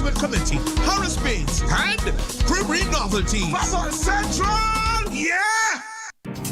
Entertainment Committee, Harris Bates, and Creamery Novelties. Vaval Central, yeah!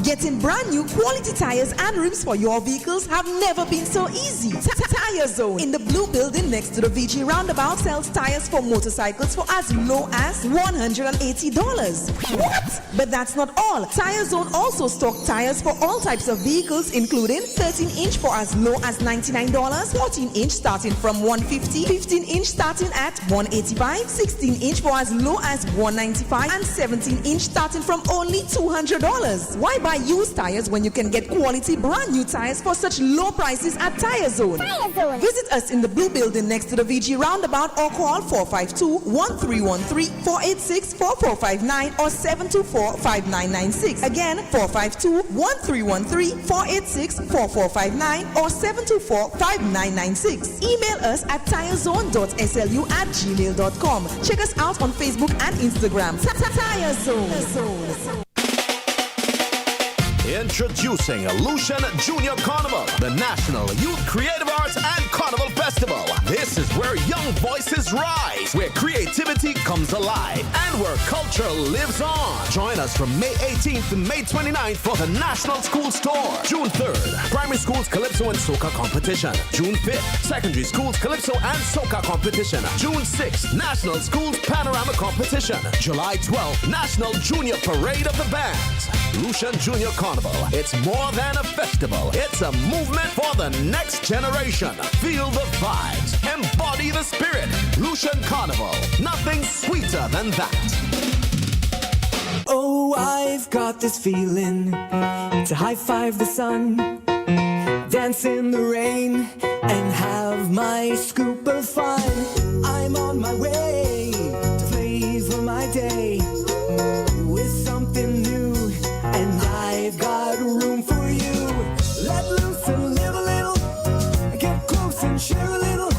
Getting brand new quality tires and rims for your vehicles have never been so easy. Tire Zone in the blue building next to the VG roundabout sells tires for motorcycles for as low as $180. What? But that's not all. Tire Zone also stock tires for all types of vehicles, including 13-inch for as low as $99, 14-inch starting from $150, 15-inch starting at $185, 16-inch for as low as $195, and 17-inch starting from only $200. Why buy used tires when you can get quality brand new tires for such low prices at Tire Zone? Visit us in the blue building next to the VG roundabout or call 452-1313, 486-4459 or 724-5996. Again, 452-1313, 486-4459 or 724-5996. Email us at tirezone.slu@gmail.com. Check us out on Facebook and Instagram. Tire Zone. Introducing Lucian Junior Carnival, the National Youth Creative Arts and Carnival Festival. This is where young voices rise, where creativity comes alive, and where culture lives on. Join us from May 18th to May 29th for the National Schools Tour. June 3rd, Primary Schools Calypso and Soca Competition. June 5th, Secondary Schools Calypso and Soca Competition. June 6th, National Schools Panorama Competition. July 12th, National Junior Parade of the Bands. Lucian Junior Carnival. It's more than a festival. It's a movement for the next generation. Feel the vibes. Embody the spirit. Lucian Carnival. Nothing sweeter than that. Oh, I've got this feeling to high-five the sun, dance in the rain, and have my scoop of fun. I'm on my way to flavor my day with something new, and I've got room for you. Let loose and live a little, get close and share a little,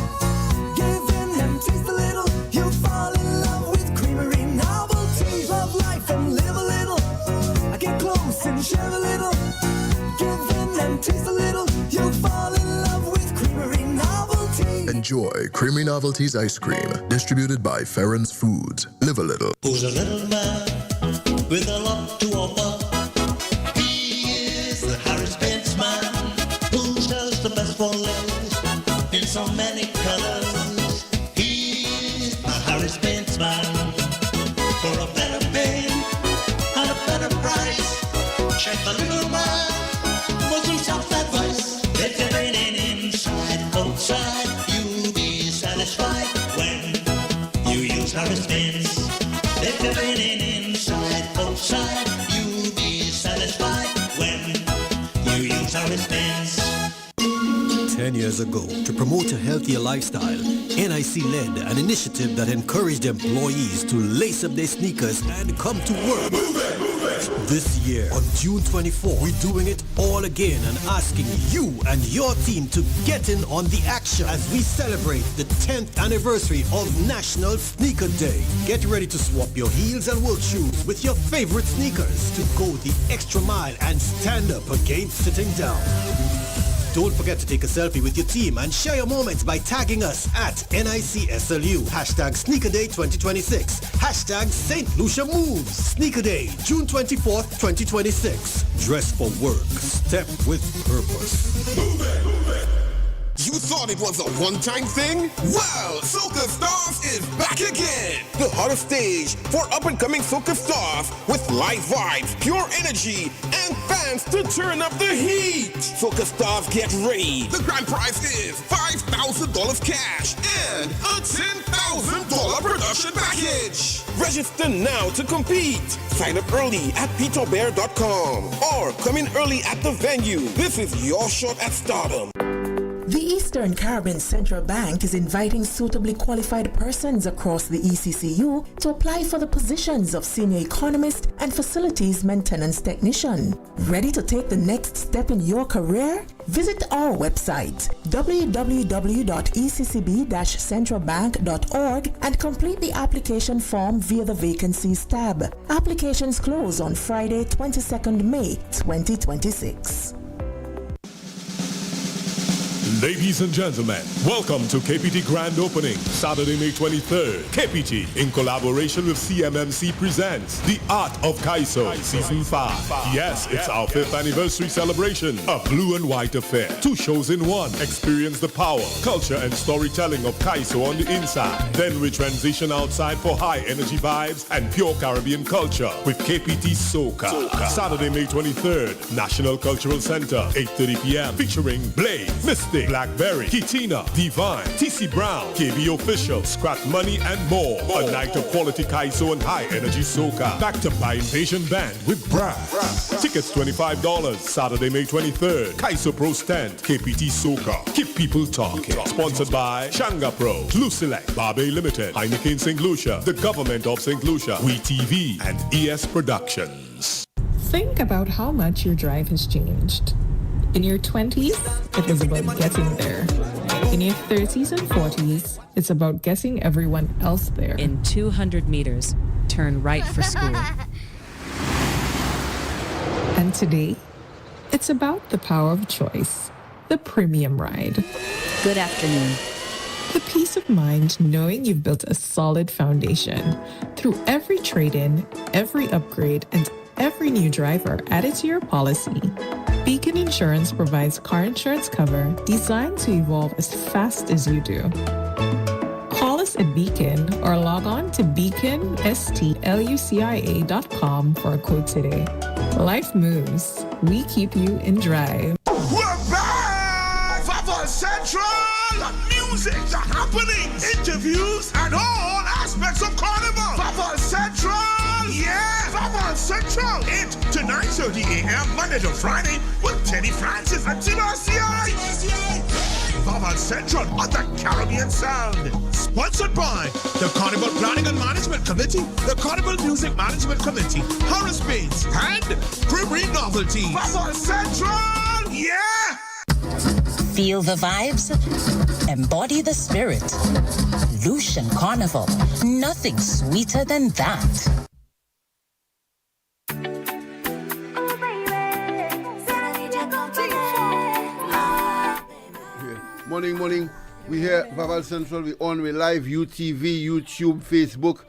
give in and taste a little. You'll fall in love with Creamery Novelties. Love life and live a little, get close and share a little, give in and taste a little. You'll fall in love with Creamery Novelties. Enjoy Creamery Novelties ice cream, distributed by Ferrens Foods. Live a little. Who's a little man with a lot to offer? The best for ladies in so many colors. He's a Harris Benz man for a better pay and a better price. Check the little man for some soft advice. If you're raining inside, outside, you'll be satisfied when you use Harris Benz. If you're raining inside, outside, you'll be satisfied when you use Harris Benz. 10 years ago, to promote a healthier lifestyle, NIC led an initiative that encouraged employees to lace up their sneakers and come to work. This year, on June 24, we're doing it all again and asking you and your team to get in on the action as we celebrate the 10th anniversary of National Sneaker Day. Get ready to swap your heels and work shoes with your favorite sneakers to go the extra mile and stand up against sitting down. Don't forget to take a selfie with your team and share your moments by tagging us at NICSLU. Hashtag Sneaker Day 2026. Hashtag St. Lucia Moves. Sneaker Day, June 24th, 2026. Dress for work. Step with purpose. Move it, move it. You thought it was a one-time thing? Well, Soca Stars is back again! The hottest stage for up-and-coming Soca Stars with live vibes, pure energy, and fans to turn up the heat! Soca Stars, get ready! The grand prize is $5,000 cash and a $10,000 production package! Register now to compete! Sign up early at peterbear.com or come in early at the venue. This is your shot at stardom. The Eastern Caribbean Central Bank is inviting suitably qualified persons across the ECCU to apply for the positions of Senior Economist and Facilities Maintenance Technician. Ready to take the next step in your career? Visit our website www.eccb-centralbank.org and complete the application form via the Vacancies tab. Applications close on Friday, 22nd May 2026. Ladies and gentlemen, welcome to KPT Grand Opening, Saturday, May 23rd. KPT, in collaboration with CMMC, presents The Art of Kaiso, Season 5. Yes, it's our 5th anniversary celebration, a blue and white affair. 2 shows in one. Experience the power, culture, and storytelling of Kaiso on the inside. Then we transition outside for high energy vibes and pure Caribbean culture with KPT Soca. Saturday, May 23rd, National Cultural Center, 8:30 p.m. featuring Blaze, Mystic, Blackberry, Kitina, Divine, TC Brown, KB Official, Scrap Money, and more. A night of quality Kaiso and high energy soca. Backed up by Invasion Band with Brass. Tickets $25. Saturday, May 23rd. Kaiso Pro Stand, KPT Soca. Keep people talking. Sponsored by Shanga Pro, Lucilec, Barbe Limited, Heineken St. Lucia, the Government of St. Lucia, WeTV, and ES Productions. Think about how much your drive has changed. In your 20s, it was about getting there. In your 30s and 40s, it's about getting everyone else there. In 200 meters, turn right for school. And today, it's about the power of choice, the premium ride. Good afternoon. The peace of mind knowing you've built a solid foundation through every trade-in, every upgrade, and every new driver added to your policy. Beacon Insurance provides car insurance cover designed to evolve as fast as you do. Call us at Beacon or log on to beaconstlucia.com for a quote today. Life moves. We keep you in drive. We're back! Vaval Central! The music, the happenings, interviews, and all aspects of Carnival. Vaval Central! Yeah! Vaval Central! 8 to 9:30 a.m. Monday to Friday with Teddy Francis and TRCI. Vaval Central on the Caribbean Sound. Sponsored by the Carnival Planning and Management Committee, the Carnival Music Management Committee, Horace Bates, and Primary Novelties. Vaval Central! Yeah! Feel the vibes, embody the spirit. Lucian Carnival, nothing sweeter than that. Morning. We here, Vaval Central. We on, we live, UTV, YouTube, Facebook,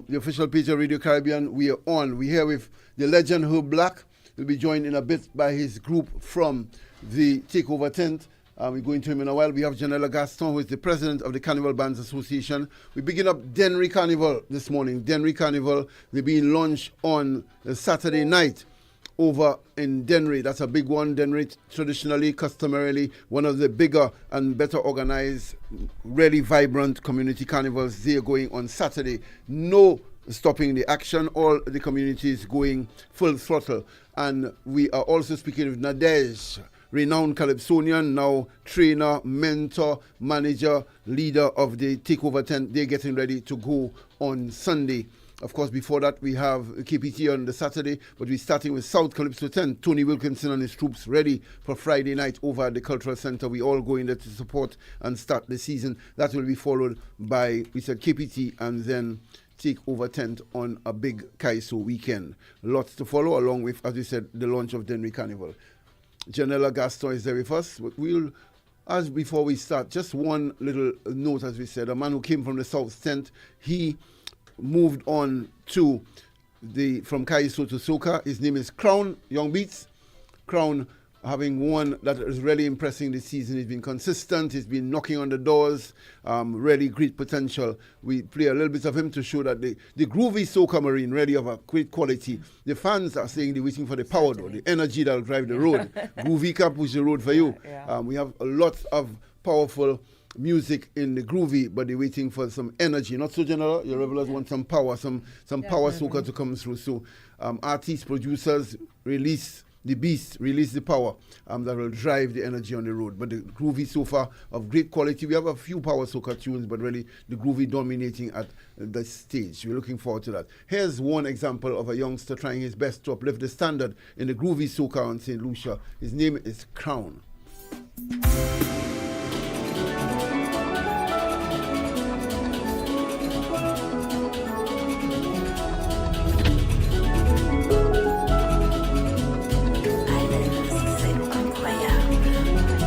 the official page of Radio Caribbean. We are on. We here with the legend Herb Black. We'll be joined in a bit by his group from the Takeover Tent. We're going to him in a while. We have Janella Gaston, who is the president of the Carnival Bands Association. We're picking up Dennery Carnival this morning. Dennery Carnival, they're being launched on Saturday night over in Dennery. That's a big one. Dennery, traditionally, customarily, one of the bigger and better organized, really vibrant community carnivals. They are going on Saturday. No stopping the action. All the communities going full throttle. And we are also speaking with Nadej, renowned Calypsonian, now trainer, mentor, manager, leader of the Takeover Tent. They're getting ready to go on Sunday. Of course, before that, we have KPT on the Saturday, but we're starting with South Calypso 10. Tony Wilkinson and his troops ready for Friday night over at the Cultural Center. We all going there to support and start the season. That will be followed by, we said, KPT and then Takeover Tent on a big Kaiso weekend. Lots to follow, along with, as we said, the launch of Dennery Carnival. Janella Gaston is there with us. We'll, as before we start, just one little note, as we said, a man who came from the South Tent, he moved on to from Kaiso to Soca. His name is Crown Young Beats. Crown, having one that is really impressing this season. He's been consistent. He's been knocking on the doors. Really great potential. We play a little bit of him to show that the groovy Soca Marine really of a great quality. The fans are saying they're waiting for the power though, the energy that'll drive the road. Groovy can push the road for you. We have a lot of powerful music in the groovy, but they're waiting for some energy. Not so general. Your revelers want some power, some power soca to come through. So artists, producers release the beast, release the power that will drive the energy on the road. But the groovy so far of great quality. We have a few power soca tunes, but really the groovy dominating at the stage. We're looking forward to that. Here's one example of a youngster trying his best to uplift the standard in the groovy soca on St. Lucia. His name is Crown.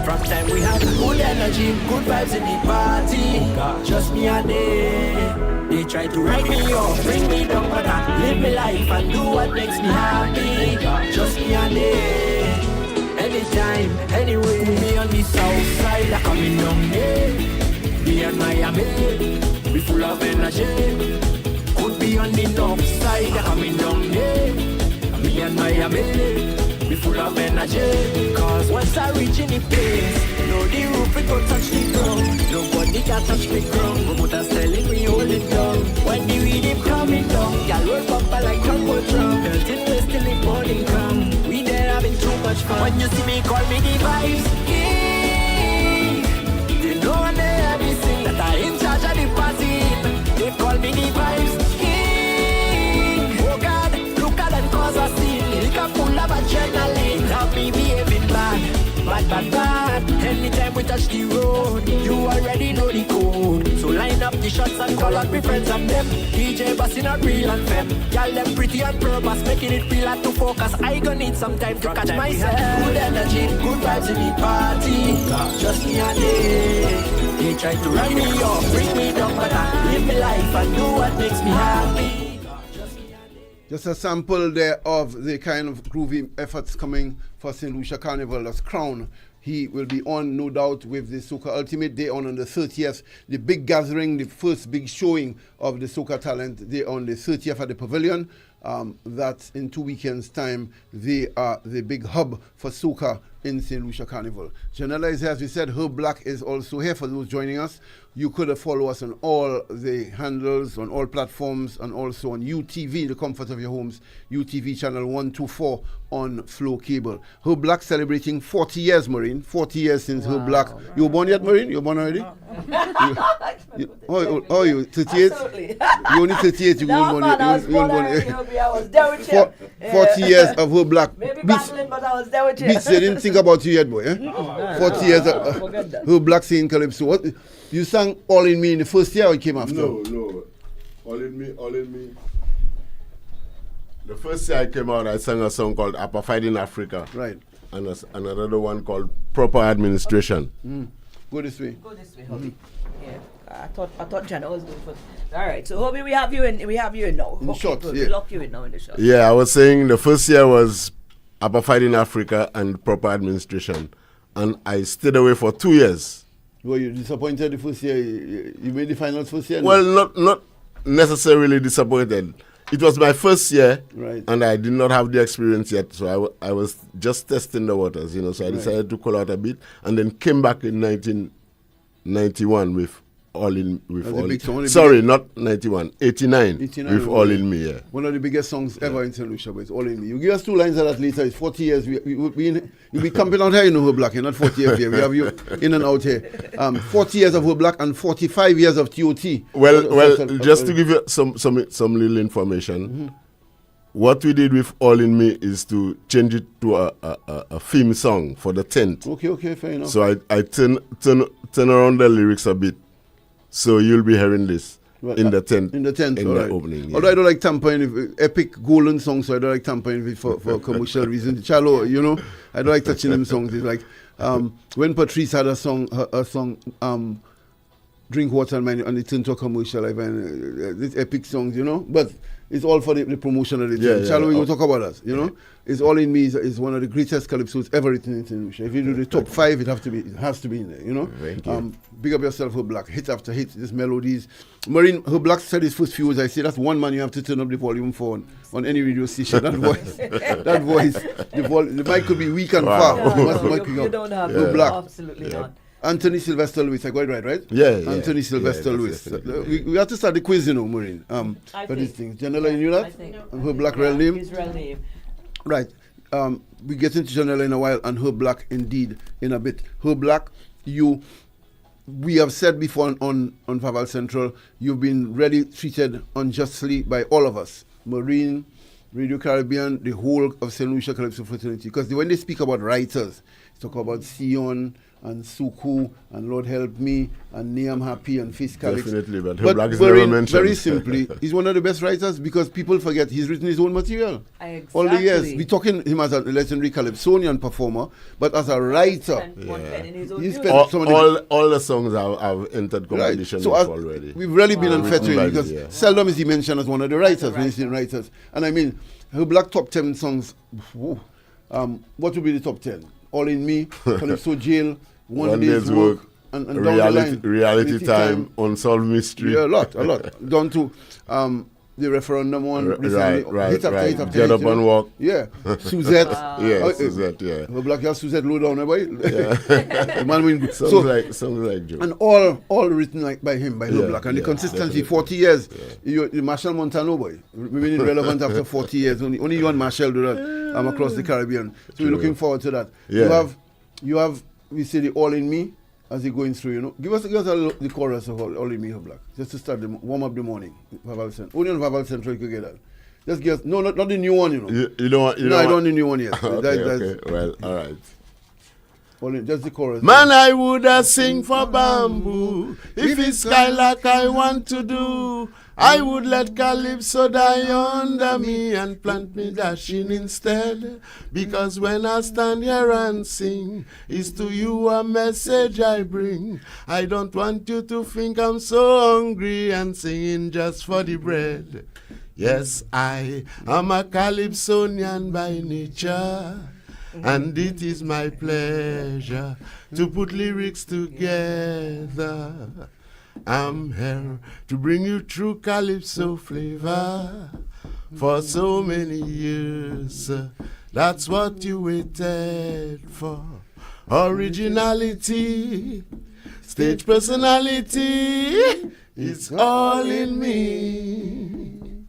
From time we have energy, good vibes in the party. Just me and they try to write me off, bring me down, but I live my life and do what makes me happy. Just me and they. Anytime, anyway, me on the south side, I coming down here. Me and Miami, we full of energy. Could be on the north side, I coming down here. Me and Miami, we full of energy. Cause once I reach in the place, know the roof it go touch the ground. Nobody can touch me ground. Promoters telling me hold it down. When the rhythm coming down, y'all roll bumper like turbo drum. Built-in waist till the morning come. We there having too much fun. When you see me, call me the vibes king. They know when they have me sing that I in charge of the party. They call me the vibes king. Oh God, look at them cause I see liquor full of adrenaline. Have me behaving bad. Anytime we touch the road, you already know the code. So line up the shots and call out my friends and them. DJ busting a real and fem. Y'all them pretty on purpose, making it feel hard to focus. I gonna need some time to catch myself. Good energy, good vibes in the party. Just me and they try to run me off, bring me down, but I live my life and do what makes me happy. Just a sample there of the kind of groovy efforts coming for St. Lucia Carnival. That's Crown. He will be on, no doubt, with the Soca Ultimate Day on the 30th. The big gathering, the first big showing of the Soca talent Day on the 30th at the Pavilion. That's in 2 weekends' time. They are the big hub for Soca in St. Lucia Carnival. Janella is here, as we said. Herb Black is also here for those joining us. You could follow us on all the handles, on all platforms, and also on UTV, the comfort of your homes. UTV channel 124 on Flow Cable. Herb Black celebrating 40 years, Maureen. 40 years since Herb Black. You were born yet, Maureen? You were born already? Oh, you 38? Absolutely. You only 38. You no, born man, I was born already. I was there with you. 40 years of Herb Black. Maybe battling, but I was there with you. Beats, they didn't think about you yet, boy. Eh? 40 years of Herb Black singing Calypso. What? You sang All in Me in the first year or it came after? No. All in Me. The first year I came out, I sang a song called Apartheid in Africa. Right. And another one called Proper Administration. Go this way. Go this way, Hobby. Yeah. I thought Jenna was doing first. All right, so Hobby, we have you in now. In short, good. yeah. We lock you in now in the shot. Yeah, I was saying the first year was Apartheid in Africa and Proper Administration. And I stayed away for 2 years. Were you disappointed the first year? You made the finals first year? Well, not necessarily disappointed. It was my first year, right, and I did not have the experience yet, so I was just testing the waters, so I decided to call out a bit, and then came back in 1991 with All In Me. Sorry, not 91, 89 with All In Me, yeah. One of the biggest songs ever in St. Lucia, but it's All In Me. You give us 2 lines of that later. It's 40 years. You'll be camping out here, Herb Black. You're not 40 years here. We have you in and out here. 40 years of Herb Black and 45 years of TOT. Well, just to give you some little information, what we did with All In Me is to change it to a theme song for the tent. Okay, fair enough. So I turn around the lyrics a bit. So you'll be hearing this in the tent. In the opening. Yeah. Although I don't like tampering with epic golden songs, so I don't like tampering with for commercial reasons. Chalo, I don't like touching them songs. It's like when Patrice had a song, Drink Water and it turned to a commercial. These epic songs, but it's all for the promotion of the thing. Chalo, we will talk about that, It's All In Me is one of the greatest calypsos ever written in St. Lucia. If you do the top 5, it has to be in there, Thank you. Big up yourself, Herb Black. Hit after hit, these melodies. Maureen, Herb Black said his first few words. I say that's one man you have to turn up the volume for on any radio station. That voice, the mic could be weak and far. You don't have Herb Black. Absolutely not. Anthony Sylvester Lewis, I got it right? Yeah. Anthony Sylvester Lewis. We have to start the quiz, Maureen. For these things. Janella, you knew that? I think. Herb Black real name? His real name. Right. We get into Janella in a while and Herb Black indeed in a bit. Herb Black, we have said before on Vaval Central, you've been really treated unjustly by all of us. Maureen, Radio Caribbean, the whole of St. Lucia Calypso fraternity. Because when they speak about writers, they talk about Sion, and Suku and Lord Help Me and Niam Happy and Fiscalix. Definitely, but Black is never mentioned. Very simply, he's one of the best writers because people forget he's written his own material. Exactly. All the years. We're talking him as a legendary Calypsonian performer, but as a writer, he spent all the songs have entered competition right. So already. We've really been unfettering because seldom is he mentioned as one of the writers, mainstream writers. And I mean, her Black top 10 songs, what would be the top 10? All in Me, Calypso Jail, One Day's Work, and down the line. Reality Time, Unsolved Mystery. Yeah, a lot. Down to the referendum one recently. Right. Get Up and Walk. Yeah. Suzette. Suzette, yeah. The Black girl Suzette low down, boy. Yeah. The man win. Songs like Joe. And all written like by him, by Black. And the consistency, definitely. 40 years. You Marshall Montano, boy. Remaining relevant after 40 years. Only you and Marshall do that across the Caribbean. So we're looking forward to that. Yeah. You have, we say the All in Me. As you're going through, you know, give us the chorus of All in Me, Black, just to start warm up the morning. Vaval Central. Only on Vaval Central you could get that. Just give us, not the new one, you know. You don't want, I don't want the new one yet. Okay. Well, all right. Only just the chorus. Man, I woulda sing for bamboo if it's sky like I want to do. I would let Calypso die under me and plant me dashing instead. Because when I stand here and sing, it's to you a message I bring. I don't want you to think I'm so hungry and singing just for the bread. Yes, I am a Calypsonian by nature. And it is my pleasure to put lyrics together. I'm here to bring you true Calypso flavor for so many years. That's what you waited for. Originality, stage personality, it's all in me.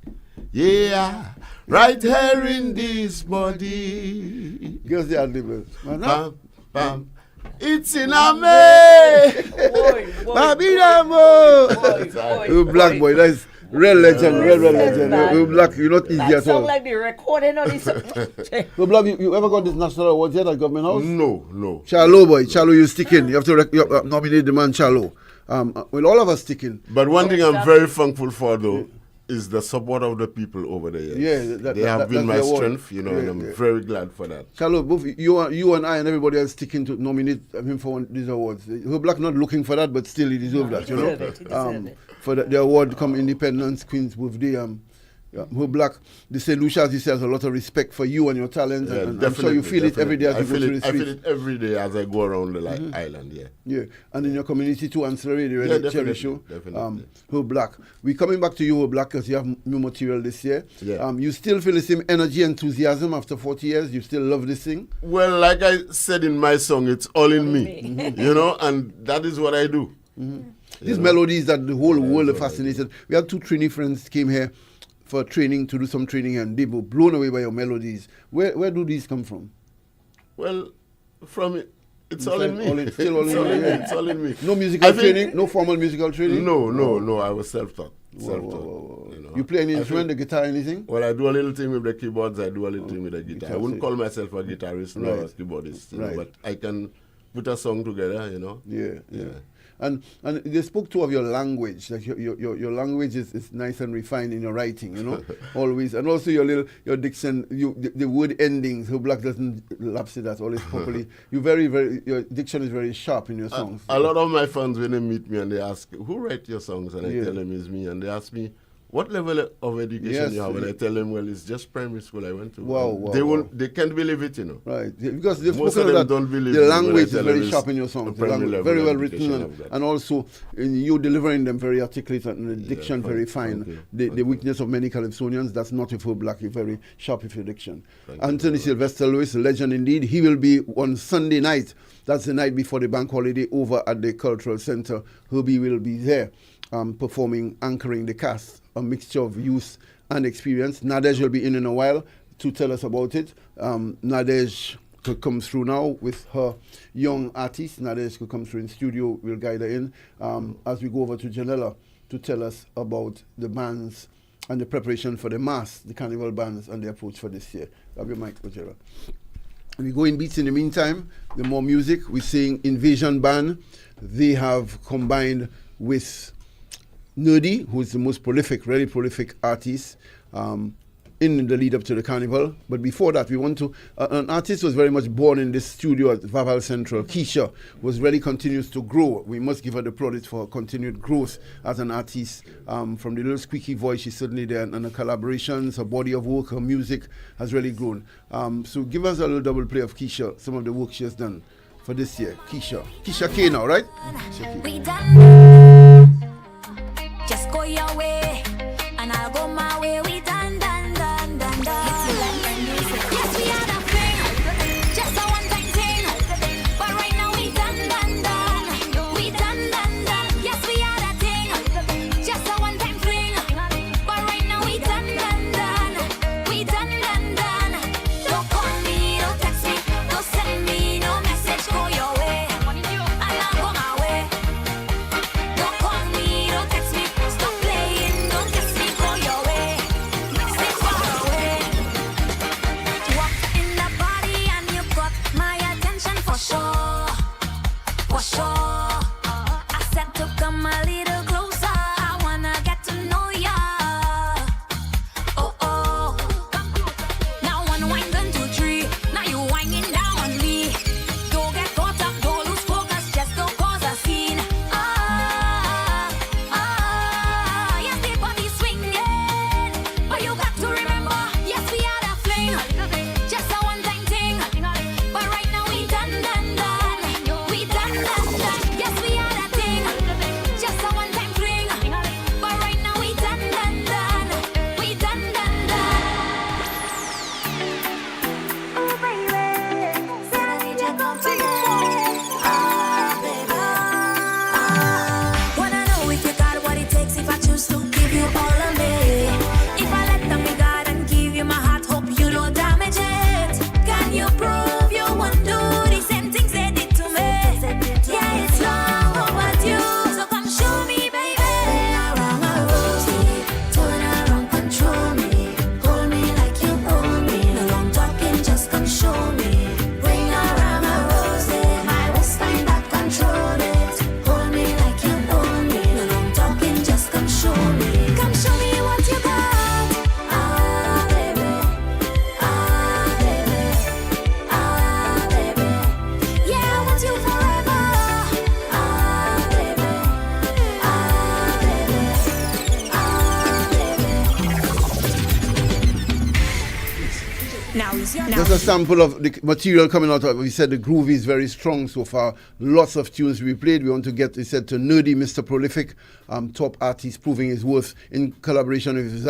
Yeah, right here in this body. Give us the ad-libs. Bam, bam. It's in a me. Black boy, that's real legend, real legend. Black, you're not easy at all. Sound like the recording on this. Black, you ever got this national award yet at Government House? No. Charlo boy, you stick in. You have to nominate the man Charlo. Well, all of us stick in. But one thing I'm very thankful for though is the support of the people over the years. Yeah, they have been my strength, you know, and I'm very glad for that. Charlo, both you and I and everybody else sticking to nominate him for these awards. Black not looking for that, but still he deserves that, you know. For the award come Independence Queen's birthday. Black, they say Lucia, as he says, a lot of respect for you and your talent, and I'm sure you feel it every day as you go through the streets. I feel it every day as I go around the island, Yeah, and in your community too, answer radio, the Cherry Show. Definitely. Black, we're coming back to you, Black, because you have new material this year. Yeah. You still feel the same energy, enthusiasm after 40 years? You still love this thing? Well, like I said in my song, it's all in me, you know, and that is what I do. These melodies that the whole world are fascinated. We had two trainee friends came here for training, to do some training, and they were blown away by your melodies. Where do these come from? Well, from it's all in me. It's all in me. No musical training? No formal musical training? No. I was self-taught. You play any instrument, the guitar, anything? Well, I do a little thing with the keyboards. I do a little thing with the guitar. I wouldn't call myself a guitarist nor a keyboardist, you know, but I can put a song together, you know. Yeah. And they spoke too of your language, like your language is nice and refined in your writing, you know, always, and also your diction, the word endings. Black doesn't lapse it that always properly. Your diction is very sharp in your songs. A lot of my fans, when they meet me and they ask, "Who write your songs?" and I tell them it's me, and they ask me, what level of education you have? And I tell them, well, it's just primary school I went to. Wow. They can't believe it, you know. Right, because they've most of them that don't believe the language is very sharp in your songs. The language, very well written, and also in you delivering them very articulate and the diction very fine. The weakness of many Calypsonians, that's not if you're Black, you're very sharp with your diction. Anthony Sylvester Lewis, a legend indeed. He will be on Sunday night. That's the night before the bank holiday over at the Cultural Center. Herbie will be there performing, anchoring the cast. A mixture of youth and experience. Nadej will be in a while to tell us about it. Nadej could come through now with her young artist. Nadej could come through in studio. We'll guide her in as we go over to Janella to tell us about the bands and the preparation for the mass, the carnival bands, and the approach for this year. Have your mic, Janella. We go in beats in the meantime. The more music. We're seeing Invasion Band. They have combined with Nerdy, who is the most prolific, really prolific artist in the lead up to the carnival. But before that, we want to, an artist was very much born in this studio at Vaval Central. Keisha was really continues to grow. We must give her the plaudits for her continued growth as an artist. From the little squeaky voice, she's certainly there, and the collaborations, her body of work, her music has really grown. So give us a little double play of Keisha, some of the work she has done for this year. Keisha K now, right? We done. Just go your way, and I'll go my way. We done. Yes, we had a fling, just a one-time thing. But right now we done. We done. Yes, we had a thing, just a one-time fling. But right now we done. We done. Don't call me, don't text me, don't send me no message. Go your way, and I'll go my way. Don't call me, don't text me, stop playing, don't text me. Go your way, stay far away. Walk in the body and you got my attention for sure, for sure. I said to come a little closer, I wanna get to know ya. Oh. Now 1 wine, 2, 3. Now you whining down on me. Don't get caught up, don't lose focus, just don't cause a scene. Yes, the body swinging, but you got to remember, yes, we had a fling, just a one-time thing. But right now we done. We done. Yes, we had a thing, just a one-time fling. But right now we done. We done. Oh baby, said I need you come to me. Baby. Wanna know if you got what it takes, if I choose to give you all of me. If I let them be God and give you my heart, hope you don't damage it. Can you prove you won't do the same things they did to me? Yeah, it's long overdue, so come show me, baby. Around my rosy, turn around, control me. Hold me like you own me. No long talking, just come show me. Ring around my rosy, my waistline that control it. Hold me like you own me. No long talking, just come show me. Come show me what you got. Baby. Baby. Yeah, I want you forever. Baby. Now is your Just a sample of the material coming out of. We said the groove is very strong so far. Lots of tunes we played. We want to get, we said, to Nerdy, Mr. Prolific, top artist proving his worth in collaboration with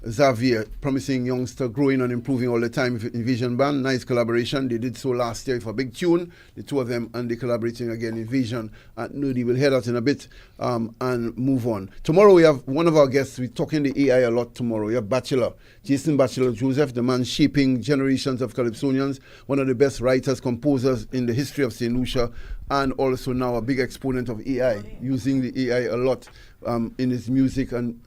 Xavier, promising youngster growing and improving all the time with Invasion Band. Nice collaboration. They did so last year with a big tune, the two of them, and they're collaborating again in Vision at Nerdy. We'll hear that in a bit and move on. Tomorrow we have one of our guests. We're talking the AI a lot tomorrow. We have Bachelor, Jason Bachelor Joseph, the man shaping generations of Calypsonians, one of the best writers, composers in the history of St. Lucia, and also now a big exponent of AI, using the AI a lot in his music and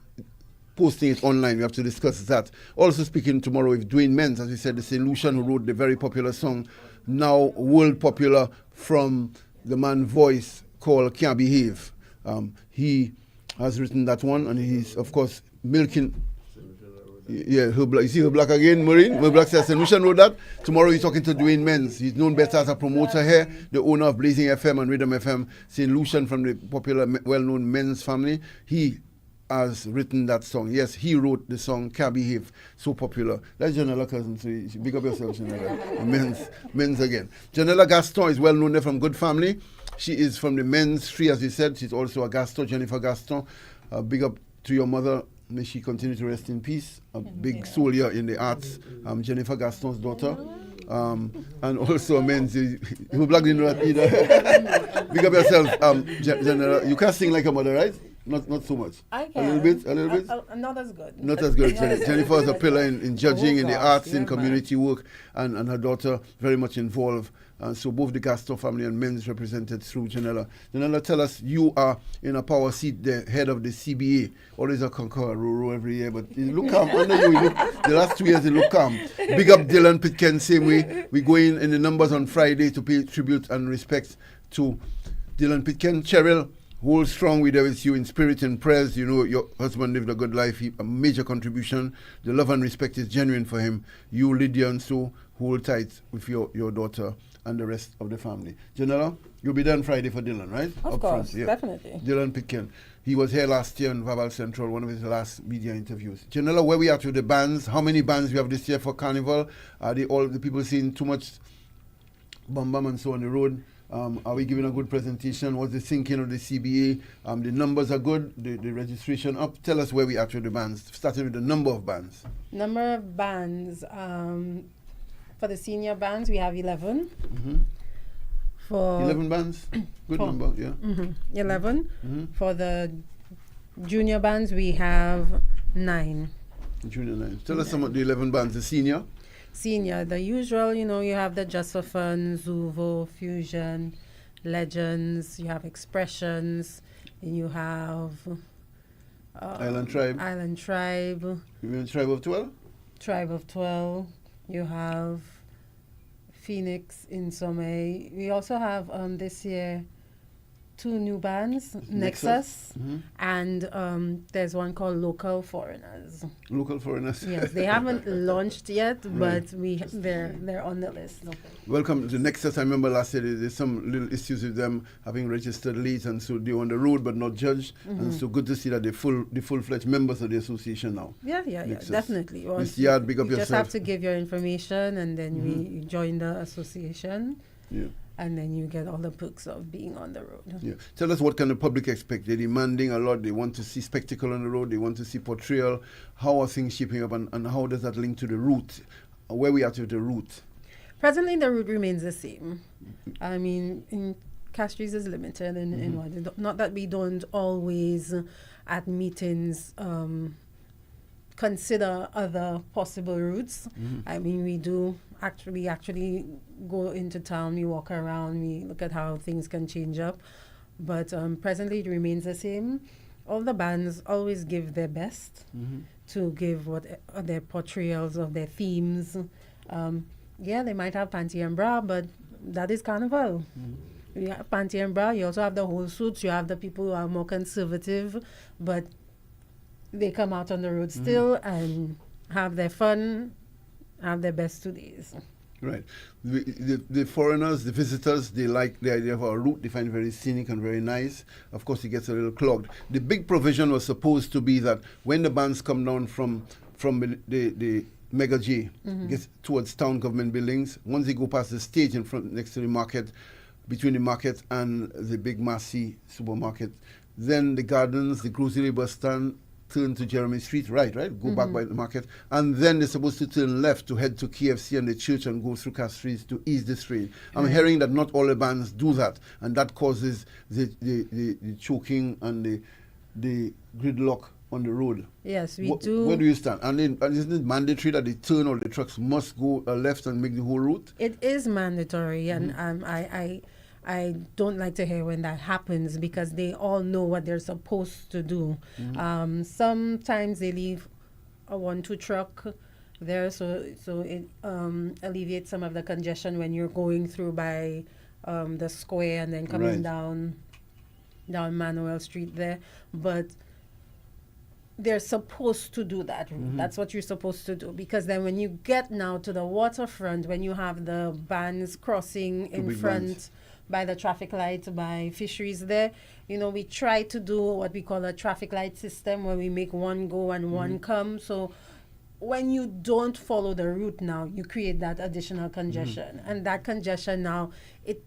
posting it online. We have to discuss that. Also speaking tomorrow with Dwayne Menz, as we said, the St. Lucian who wrote the very popular song, now world popular, from the man voice called Can't Behave. He has written that one, and he's, of course, milking. Yeah, you see her black again, Maureen? Her black says St. Lucian wrote that. Tomorrow he's talking to Dwayne Menz. He's known better as a promoter here, the owner of Blazing FM and Rhythm FM. St. Lucian from the popular, well-known Menz family. He has written that song. Yes, he wrote the song Can't Behave, so popular. That's Janella Cousin, so you should big up yourself, Janella. Menz again. Janella Gaston is well known there from Good Family. She is from the Men's tree, as we said. She's also a Gaston, Jennifer Gaston. Big up to your mother. May she continue to rest in peace. A big soul here in the arts. Jennifer Gaston's daughter. And also Menz. You black didn't know that either. Big up yourself, Janella. You can't sing like a mother, right? Not so much. I can. A little bit? Not as good. Not as good. Jennifer is a pillar in judging, in the arts, in community work, and her daughter very much involved So both the Gaston family and men's represented through Janella. Janella, tell us, you are in a power seat, the head of the CBA. Always a conqueror, Roro every year, but you look calm. Under you, the last 2 years, you look calm. Big up Dylan Pitken, same way. We go in the numbers on Friday to pay tribute and respect to Dylan Pitken. Cheryl, hold strong. We're there with you in spirit and prayers. You know, your husband lived a good life, a major contribution. The love and respect is genuine for him. You, Lydia, and so hold tight with your daughter and the rest of the family. Janella, you'll be there on Friday for Dylan, right? Of course, definitely. Dylan Pitken. He was here last year in Vaval Central, one of his last media interviews. Janella, where we at with the bands? How many bands we have this year for Carnival? Are they all the people seeing too much bum and so on the road? Are we giving a good presentation? What's the thinking of the CBA? The numbers are good, the registration up. Tell us where we are with the bands, starting with the number of bands. Number of bands, for the senior bands, we have 11. For 11 bands? Good number, yeah. 11. For the junior bands, we have 9. Junior 9. Tell us some of the 11 bands. The senior? Senior, the usual, you have the Just for Fun, Zuvo, Fusion, Legends, you have Expressions, and you have Island Tribe. You mean Tribe of 12? Tribe of 12. You have Phoenix in Sommeil. We also have this year 2 new bands, Nexus. And there's one called Local Foreigners. Local Foreigners. Yes, they haven't launched yet, but they're on the list. Welcome to Nexus. I remember last year there's some little issues with them having registered late, and so they're on the road but not judged. And so good to see that they're full-fledged members of the association now. Yeah, definitely. Well, Mr. Yard, big up you yourself. just have to give your information, and then we join the association. Yeah. And then you get all the perks of being on the road. Yeah. Tell us, what can the public expect? They're demanding a lot. They want to see spectacle on the road. They want to see portrayal. How are things shaping up, and how does that link to the route? Where we are with the route? Presently, the route remains the same. I mean, Castries is limited in what? Not that we don't always, at meetings, consider other possible routes. I mean, we do actually go into town, we walk around, we look at how things can change up. But presently it remains the same. All the bands always give their best to give what their portrayals of their themes. They might have panty and bra, but that is Carnival. You have panty and bra, you also have the whole suits, you have the people who are more conservative, but they come out on the road still and have their fun, have their best 2 days. Right. The foreigners, the visitors, they like the idea of our route. They find it very scenic and very nice. Of course, it gets a little clogged. The big provision was supposed to be that when the bands come down from the Mega J, gets towards town government buildings, once they go past the stage in front next to the market, between the market and the big Massey supermarket, then the gardens, the grocery bus stand, turn to Jeremy Street, right? Go back by the market. And then they're supposed to turn left to head to KFC and the church and go through Castries to ease the strain. I'm hearing that not all the bands do that, and that causes the choking and the gridlock on the road. Yes, we do. Where do you stand? And isn't it mandatory that the turn or the trucks must go left and make the whole route? It is mandatory, and I don't like to hear when that happens, because they all know what they're supposed to do. Sometimes they leave a 1-2 truck there, so it alleviates some of the congestion when you're going through by the square and then coming down Manuel Street there. But they're supposed to do that. That's what you're supposed to do, because then when you get now to the waterfront, when you have the bands crossing in front by the traffic light, by fisheries there, we try to do what we call a traffic light system, where we make one go and one come. So when you don't follow the route now, you create that additional congestion. And that congestion now, it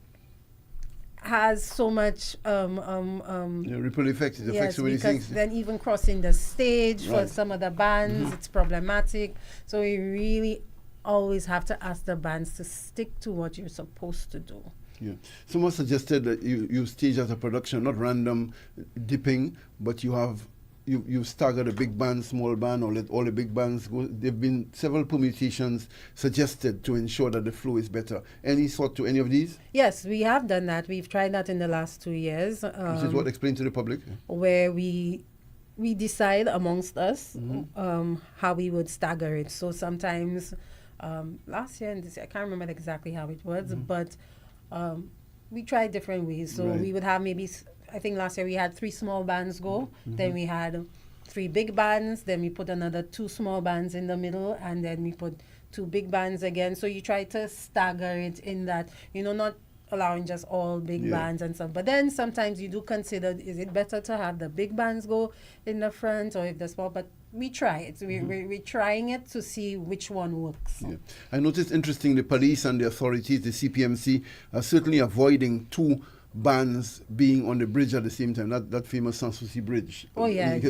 has so much ripple effect. It affects so many things. Then even crossing the stage for some of the bands, it's problematic. So we really always have to ask the bands to stick to what you're supposed to do. Yeah. Someone suggested that you stage as a production, not random dipping, but you have you stagger the big band, small band, or let all the big bands go. There have been several permutations suggested to ensure that the flow is better. Any thought to any of these? Yes, we have done that. We've tried that in the last 2 years. Which is what explained to the public? Where we decide amongst us how we would stagger it. So sometimes last year and this year, I can't remember exactly how it was, but we tried different ways. So we would have maybe, I think last year we had 3 small bands go, then we had 3 big bands, then we put another 2 small bands in the middle, and then we put 2 big bands again. So you try to stagger it in that, not allowing just all big bands and stuff. But then sometimes you do consider, is it better to have the big bands go in the front or if the small, but we try it. We're trying it to see which one works. Yeah. I noticed, interesting, the police and the authorities, the CPMC, are certainly avoiding 2 bands being on the bridge at the same time. That famous Sanssouci bridge. Oh, yeah.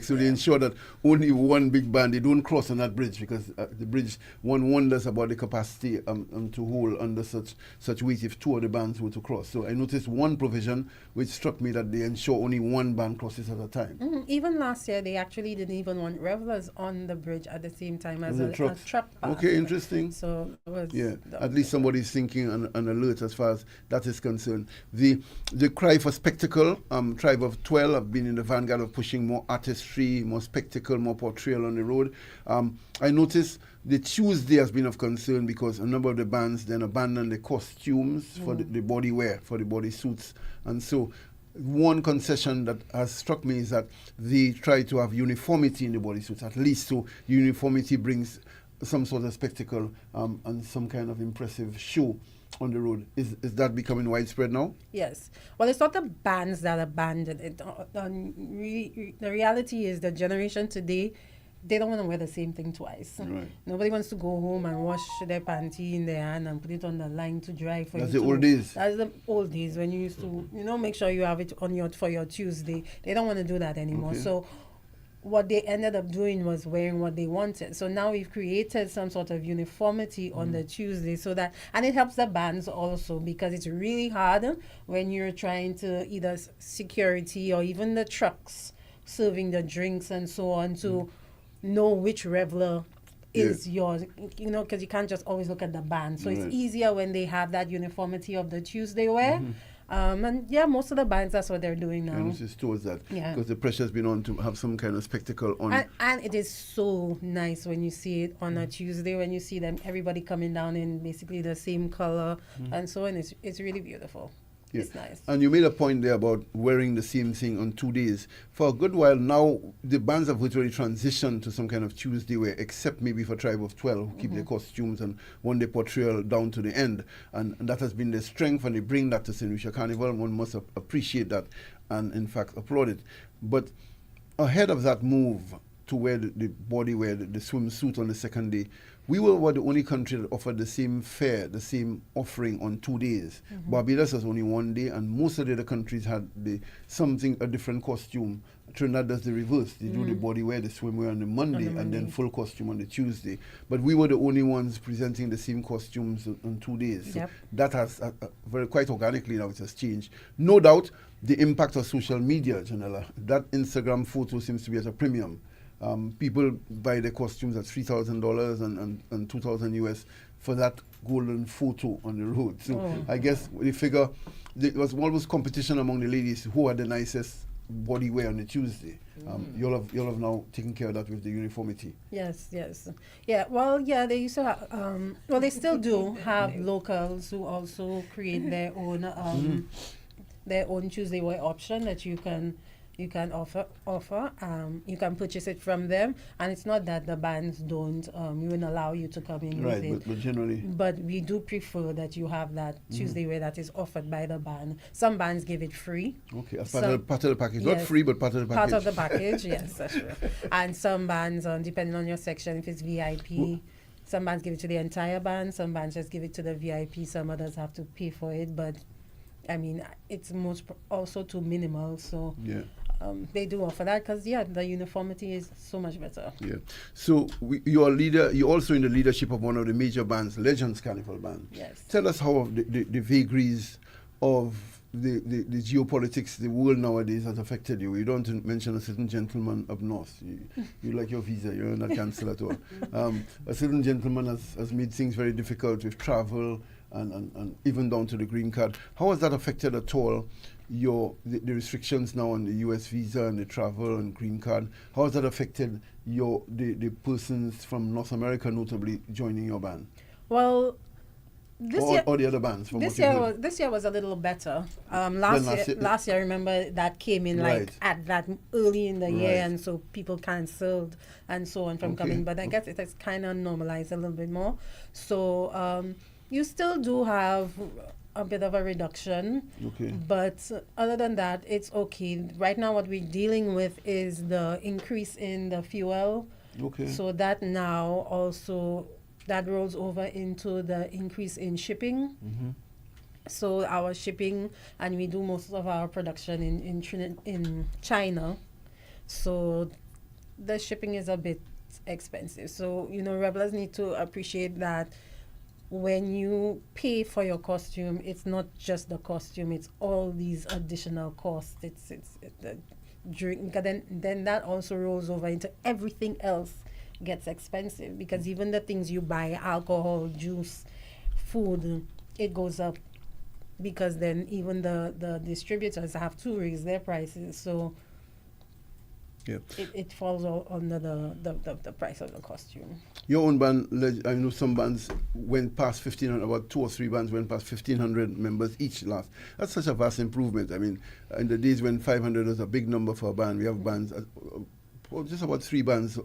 So they ensure that only one big band, they don't cross on that bridge, because the bridge, one wonders about the capacity to hold under such weight if 2 of the bands were to cross. So I noticed one provision which struck me, that they ensure only one band crosses at a time. Even last year, they actually didn't even want revelers on the bridge at the same time as a truck pass. Okay, interesting. So at least somebody's thinking and alert as far as that is concerned. The cry for spectacle, Tribe of 12 have been in the vanguard of pushing more artistry, more spectacle, more portrayal on the road. I noticed the Tuesday has been of concern because a number of the bands then abandoned the costumes for the body wear, for the body suits. And so one concession that has struck me is that they try to have uniformity in the bodysuits, at least, so uniformity brings some sort of spectacle and some kind of impressive show on the road. Is that becoming widespread now? Yes. Well, it's not the bands that abandoned it. The reality is the generation today, they don't want to wear the same thing twice. Right. Nobody wants to go home and wash their panty in their hand and put it on the line to dry for That's you. the old days. That's the old days when you used to, make sure you have it on for your Tuesday. They don't want to do that anymore. Okay. So what they ended up doing was wearing what they wanted. So now we've created some sort of uniformity on the Tuesday, so that, and it helps the bands also, because it's really hard when you're trying to either security or even the trucks serving the drinks and so on to know which reveler is yours, because you can't just always look at the band. So it's easier when they have that uniformity of the Tuesday wear. And most of the bands, that's what they're doing now. And it's towards that, because the pressure's been on to have some kind of spectacle on. And it is so nice when you see it on a Tuesday, when you see them, everybody coming down in basically the same color and so on. It's really beautiful. Yeah. It's nice. And you made a point there about wearing the same thing on 2 days. For a good while now, the bands have virtually transitioned to some kind of Tuesday wear, except maybe for Tribe of 12, who keep their costumes and one day portrayal down to the end. And that has been their strength, and they bring that to St. Lucia Carnival. One must appreciate that and, in fact, applaud it. But ahead of that move to wear the body wear, the swimsuit on the second day, we were the only country that offered the same fare, the same offering on 2 days. Barbados was only 1 day, and most of the other countries had a different costume. Trinidad does the reverse. They do the body wear, the swimwear on the Monday, and then full costume on the Tuesday. But we were the only ones presenting the same costumes on 2 days. So that has, quite organically now, it has changed. No doubt, the impact of social media, Janella, that Instagram photo seems to be at a premium. People buy their costumes at $3,000 and $2,000 US for that golden photo on the road. So I guess they figure there was almost competition among the ladies who had the nicest body wear on the Tuesday. You'll have now taken care of that with the uniformity. Yes. Yeah, well, they used to have, they still do have locals who also create their own Tuesday wear option that you can offer. You can purchase it from them, and it's not that the bands don't even allow you to come in with it. But generally. But we do prefer that you have that Tuesday wear that is offered by the band. Some bands give it free. Okay, part of the package. Yes, not free, but part of the package. Part of the package, yes, that's true. And some bands, depending on your section, if it's VIP, some bands give it to the entire band. Some bands just give it to the VIP. Some others have to pay for it, but I mean, it's also too minimal, so they do offer that because the uniformity is so much better. Yeah. So you're also in the leadership of one of the major bands, Legends Carnival Band. Yes. Tell us how the vagaries of the geopolitics, the world nowadays has affected you. You don't mention a certain gentleman up north. You like your visa, you're not cancelled at all. A certain gentleman has made things very difficult with travel and even down to the green card. How has that affected at all the restrictions now on the US visa and the travel and green card? How has that affected the persons from North America notably joining your band? Well, or the other bands. This year was a little better. Last year, I remember that came in like at that early in the year, and so people cancelled and so on from coming. But I guess it has kind of normalized a little bit more. So you still do have a bit of a reduction, but other than that, it's okay. Right now, what we're dealing with is the increase in the fuel. So that now also. That rolls over into the increase in shipping. So our shipping, and we do most of our production in China. So the shipping is a bit expensive. So, revelers need to appreciate that when you pay for your costume, it's not just the costume, it's all these additional costs. It's the drink, then that also rolls over into everything else. Gets expensive because even the things you buy, alcohol, juice, food, it goes up because then even the distributors have to raise their prices. So it falls all under the price of the costume. Your own band, I know some bands went past 1,500, about 2 or 3 bands went past 1,500 members each last. That's such a vast improvement. I mean, in the days when 500 was a big number for a band, we have bands, just about 3 bands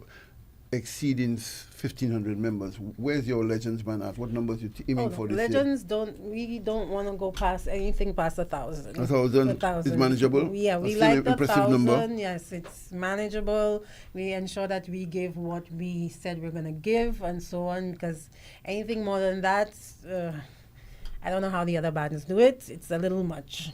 exceeding 1,500 members. Where's your Legends band at? What numbers you aiming for this Legends year? We don't want to go past anything past 1,000. 1,000 is manageable? Yeah, we like the 1,000. Yes, it's manageable. We ensure that we give what we said we're going to give and so on, because anything more than that, I don't know how the other bands do it. It's a little much.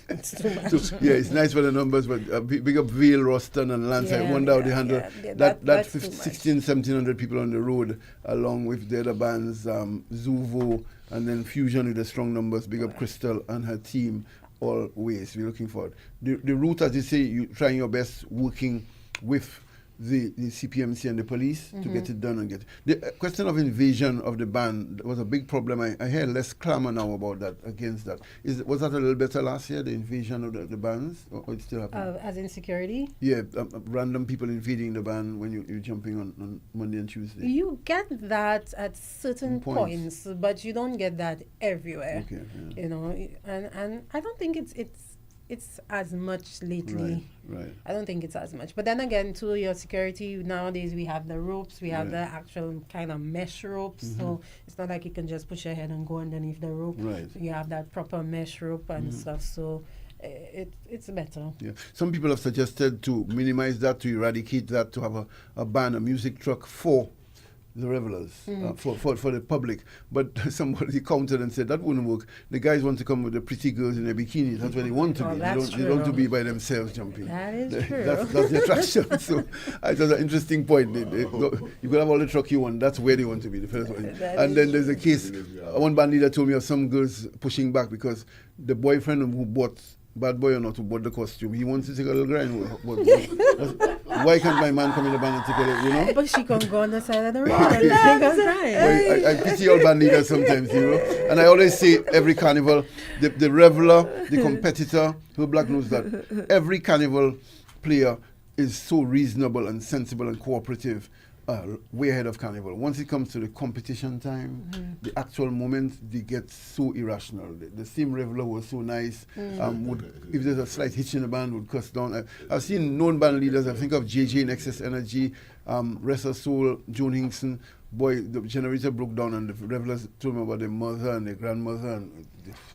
It's too much. So, it's nice for the numbers, but big up Vaval, Roston, and Lance. I wonder how they handle that 1,700 people on the road, along with the other bands, Zuvo, and then Fusion with the strong numbers. Big up Crystal and her team. Always, we're looking forward. The route, as you say, you trying your best working with the CPMC and the police to get it done and get it. The question of invasion of the band was a big problem. I hear less clamor now about that, against that. Was that a little better last year, the invasion of the bands, or it still happening? As in security? Yeah, random people invading the band when you're jumping on Monday and Tuesday. You get that at certain points, but you don't get that everywhere. And I don't think it's as much lately. Right. I don't think it's as much. But then again, to your security, nowadays we have the ropes, we have the actual kind of mesh ropes. So it's not like you can just push your head and go underneath the rope. Right. So you have that proper mesh rope and stuff. So it's better. Yeah. Some people have suggested to minimize that, to eradicate that, to have a band, a music truck for the revelers, for the public. But somebody countered and said that wouldn't work. The guys want to come with the pretty girls in their bikinis. That's where they want to be. They don't want to be by themselves jumping. That is true. That's the attraction. So it was an interesting point. You could have all the truck you want. That's where they want to be, the first one. And then there's a case, one band leader told me of some girls pushing back because the boyfriend who bought, bad boy or not, who bought the costume, he wants to take a little grind. Why can't my man come in the band and take a little, But she can go on the side of the road and take a grind. I pity all band leaders sometimes, And I always say, every carnival, the reveler, the competitor, who black knows that, every carnival player is so reasonable and sensible and cooperative. Way ahead of carnival. Once it comes to the competition time, the actual moment, they get so irrational. The same reveler was so nice. If there's a slight hitch in the band, would cuss down. I've seen known band leaders. I think of JJ in Excess Energy, Rest of Soul, Joan Hinkson. Boy, the generator broke down, and the revelers told me about their mother and their grandmother. And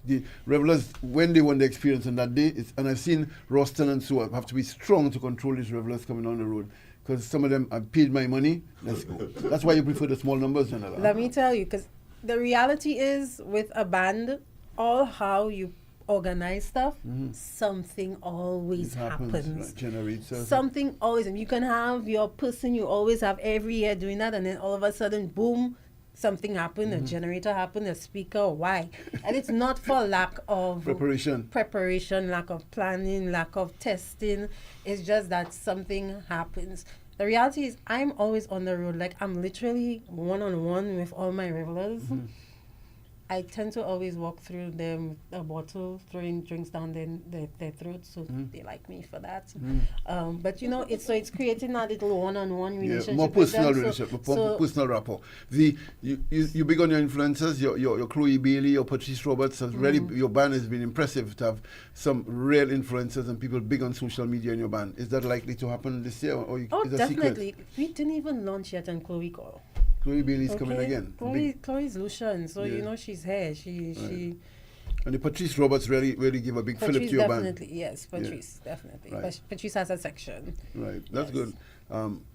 the revelers, when they want the experience on that day, and I've seen Roston and so have to be strong to control these revelers coming on the road. Because some of them have paid my money. That's why you prefer the small numbers, General. Let me tell you, because the reality is, with a band, all how you organize stuff, something always happens. Like generators. Something always. You can have your person you always have every year doing that, and then all of a sudden, boom, something happened, a generator happened, a speaker, why? And it's not for lack of preparation, lack of planning, lack of testing. It's just that something happens. The reality is I'm always on the road. Like, I'm literally one-on-one with all my revelers. I tend to always walk through them with a bottle, throwing drinks down their throats, so they like me for that. But it's creating that little one-on-one relationship. More personal relationship, more personal rapport. You big on your influencers, your Chloe Bailey, your Patrice Roberts. Your band has been impressive to have some real influencers and people big on social media in your band. Is that likely to happen this year, or is it definitely. Secret? We didn't even launch yet, and Chloe called. Chloe Bailey's coming again. Chloe's Lucian, so she's here. She and the Patrice Roberts really give a big fillip to your band. Yes, Patrice, definitely. Right. Patrice has a section. Right, that's good.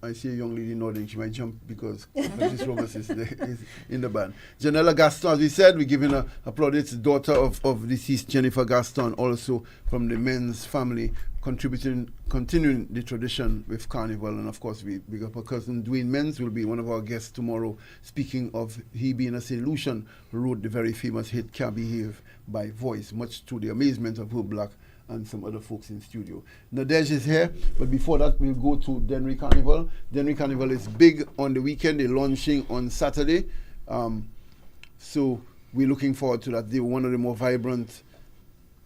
I see a young lady nodding. She might jump because Patrice Roberts is in the band. Janella Gaston, as we said, we're giving a plaudits, daughter of deceased Jennifer Gaston, also from the men's family, continuing the tradition with Carnival. And of course, we got our cousin Dwayne Menz will be one of our guests tomorrow, speaking of he being a St. Lucian who wrote the very famous hit Can't Behave by Voice, much to the amazement of Herb Black and some other folks in studio. Nadej is here, but before that, we'll go to Dennery Carnival. Dennery Carnival is big on the weekend. They're launching on Saturday. So we're looking forward to that. They're one of the more vibrant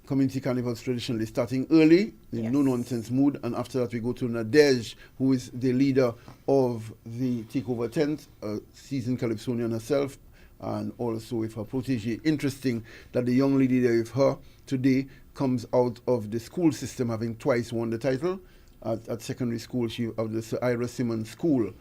community carnivals traditionally, starting early in no-nonsense mood, and after that we go to Nadej, who is the leader of the Takeover Tent, a seasoned Calypsonian herself, and also with her protege. Interesting that the young lady there with her today comes out of the school system, having twice won the title at secondary school. She of the Sir Ira Simmons School.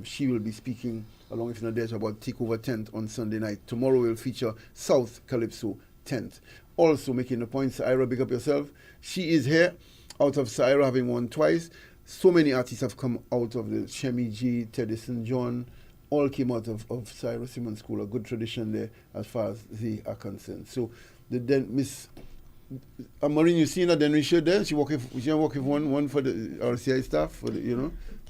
She will be speaking along with Nadej about Takeover Tent on Sunday night. Tomorrow will feature South Calypso Tent. Also making the point, Sir Ira, big up yourself. She is here, out of Sir Ira having won twice. So many artists have come out of the Shemi G, Teddy St. John, all came out of Sir Ira Simmons School. A good tradition there as far as they are concerned. So Miss Maureen, you seen her Dennery shirt there? She walk with one for the RCI staff, for the,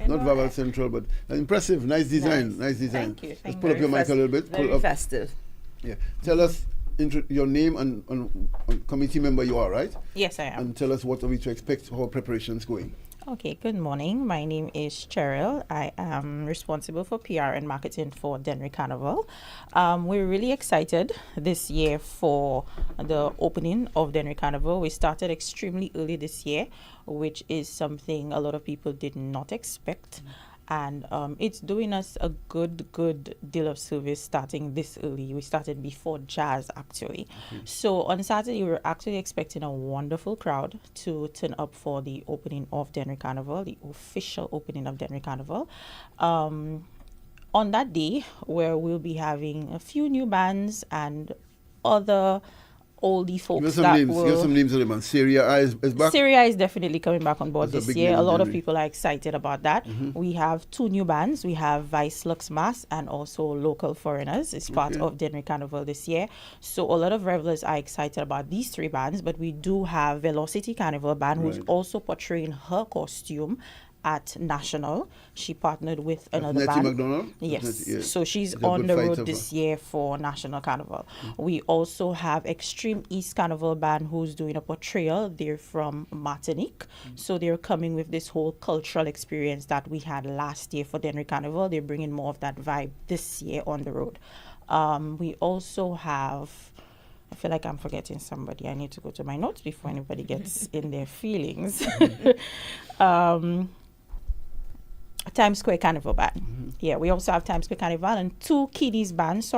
not Vaval Central, but impressive, nice design. Thank you. Let's pull up your mic a little bit. Very festive. Yeah. Tell us your name and committee member you are, right? Yes, I am. And tell us what are we to expect, how preparations going. Okay, good morning. My name is Cheryl. I am responsible for PR and marketing for Dennery Carnival. We're really excited this year for the opening of Dennery Carnival. We started extremely early this year, which is something a lot of people did not expect. And it's doing us a good deal of service starting this early. We started before jazz, actually. So on Saturday, we were actually expecting a wonderful crowd to turn up for the opening of Dennery Carnival, the official opening of Dennery Carnival. On that day, where we'll be having a few new bands and other oldie folks. Give us some names of them. Syria is back. Syria is definitely coming back on board this year. A lot of people are excited about that. We have two new bands. We have Vice Lux Mass and also Local Foreigners. It's part of Dennery Carnival this year. So a lot of revelers are excited about these three bands, but we do have Velocity Carnival band who's also portraying her costume at National. She partnered with another Nettie band. McDonald? Yes. So she's on the road this year for National Carnival. We also have Extreme East Carnival band who's doing a portrayal. They're from Martinique. So they're coming with this whole cultural experience that we had last year for Dennery Carnival. They're bringing more of that vibe this year on the road. We also have, I feel like I'm forgetting somebody. I need to go to my notes before anybody gets in their feelings. Times Square Carnival band. Yeah, we also have Times Square Carnival and two kiddies bands,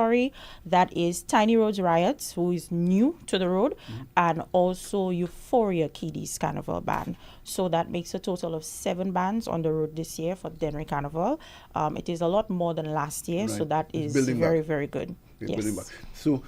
that is Tiny Roads Riots, who is new to the road, and also Euphoria Kiddies Carnival band. So that makes a total of 7 bands on the road this year for Dennery Carnival. It is a lot more than last year, so that is very, very good. Yes. So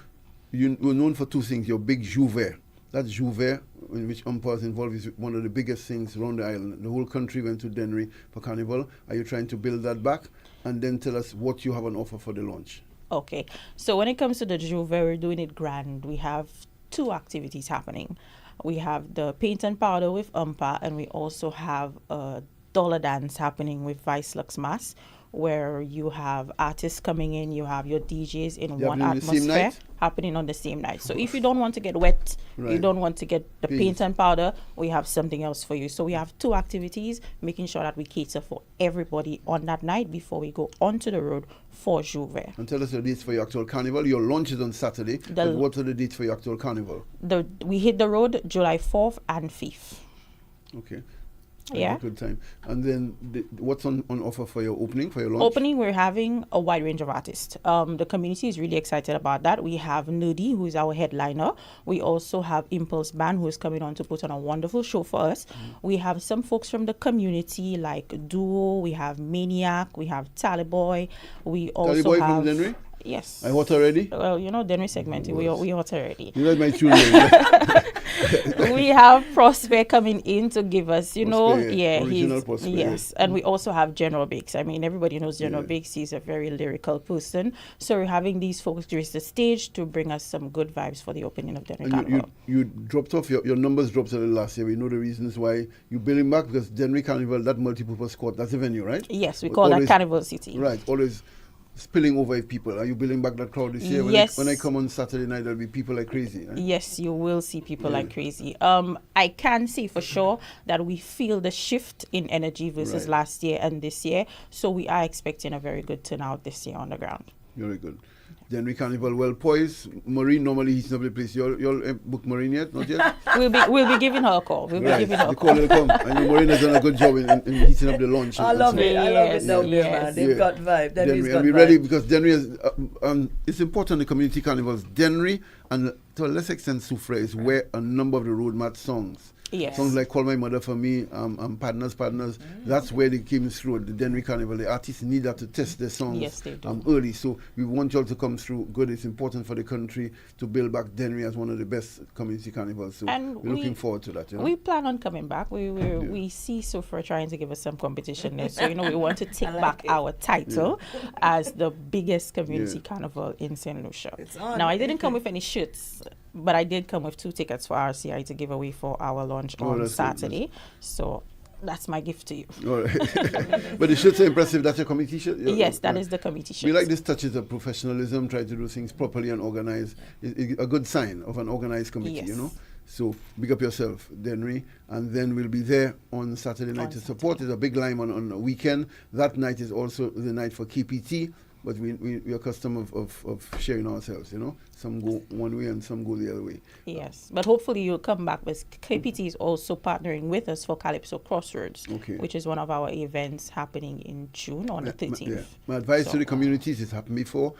you're known for two things, your big Jouvert. That Jouvert, in which umpires involved, is one of the biggest things around the island. The whole country went to Dennery for Carnival. Are you trying to build that back? And then tell us what you have on offer for the launch. Okay. So when it comes to the Jouvert, we're doing it grand. We have 2 activities happening. We have the paint and powder with umpire, and we also have a dollar dance happening with Vice Lux Mass. where you have artists coming in, you have your DJs in one happening the same atmosphere night? happening on the same night. So if you don't want to get wet, you Right. don't want to get the paint and powder, we have something else for you. So we have 2 activities, making sure that we cater for everybody on that night before we go onto the road for Juve. And tell us the dates for your actual carnival. Your launch is on Saturday. But what are the dates for your actual carnival? We hit the road July 4th and 5th. Okay. Yeah. Good time. And then what's on offer for your opening, for your launch? Opening, we're having a wide range of artists. The community is really excited about that. We have Nudie, who is our headliner. We also have Impulse Band, who is coming on to put on a wonderful show for us. We have some folks from the community like Duo, we have Maniac, we have Taliboy. We also Taliboy have... from Denry? Yes. I hot already? Well, you know, Denry segmented. We hot already. You like my tune We have Prosper coming in to give us, Prosper, yeah, original Prosper, yes. And we also have General Biggs. I mean, everybody knows General Biggs. He's a very lyrical person. So we're having these folks grace the stage to bring us some good vibes for the opening of Denry Carnival. You dropped off, your numbers dropped a little last year. We know the reasons why you're building back, because Denry Carnival, that multi-purpose court, that's the venue, right? Yes, we call that Carnival City. Right, always spilling over with people. Are you building back that crowd this year? Yes. When I come on Saturday night, there'll be people like crazy. Right? Yes, you will see people like crazy. I can say for sure that we feel the shift in energy versus last year and this year. So we are expecting a very good turnout this year on the ground. Very good. Denry Carnival, well poised. Maureen, normally he's not the place. You'll book Maureen yet? Not yet? We'll be giving her a call. We'll be giving her a call. The call will come. I know Maureen has done a good job in heating up the launch. I love it. I love it down there, man. They've got vibe. Denry's got and we're vibe. ready because Denry is, it's important in community carnivals. Denry and to a lesser extent Soufre is where a number of the road mat songs. Yes. Songs like Call My Mother for Me, Partners. That's where they came through the Denry Carnival. The artists need that to test their songs Yes, they do. early. So we want y'all to come through good. It's important for the country to build back Denry as one of the best community carnivals. So we're looking forward to that. We plan on coming back. We see Soufre trying to give us some competition there. So, we want to take back our title as the biggest community carnival in St. Lucia. Now, I didn't come with any shirts, but I did come with 2 tickets for RCI to give away for our launch on Saturday. So that's my gift to you. All right. But the shirts are impressive. That's your committee shirt? Yes, that is the committee shirt. We like this touches of professionalism, try to do things properly and organized. It's a good sign of an organized committee, So big up yourself, Denry. And then we'll be there on Saturday night to support. There's a big line on a weekend. That night is also the night for KPT. But we are accustomed of sharing ourselves, Some go one way and some go the other way. Yes, but hopefully you'll come back, because KPT is also partnering with us for Calypso Crossroads, which is one of our events happening in June on the 13th. My advice to the communities, it's happened before.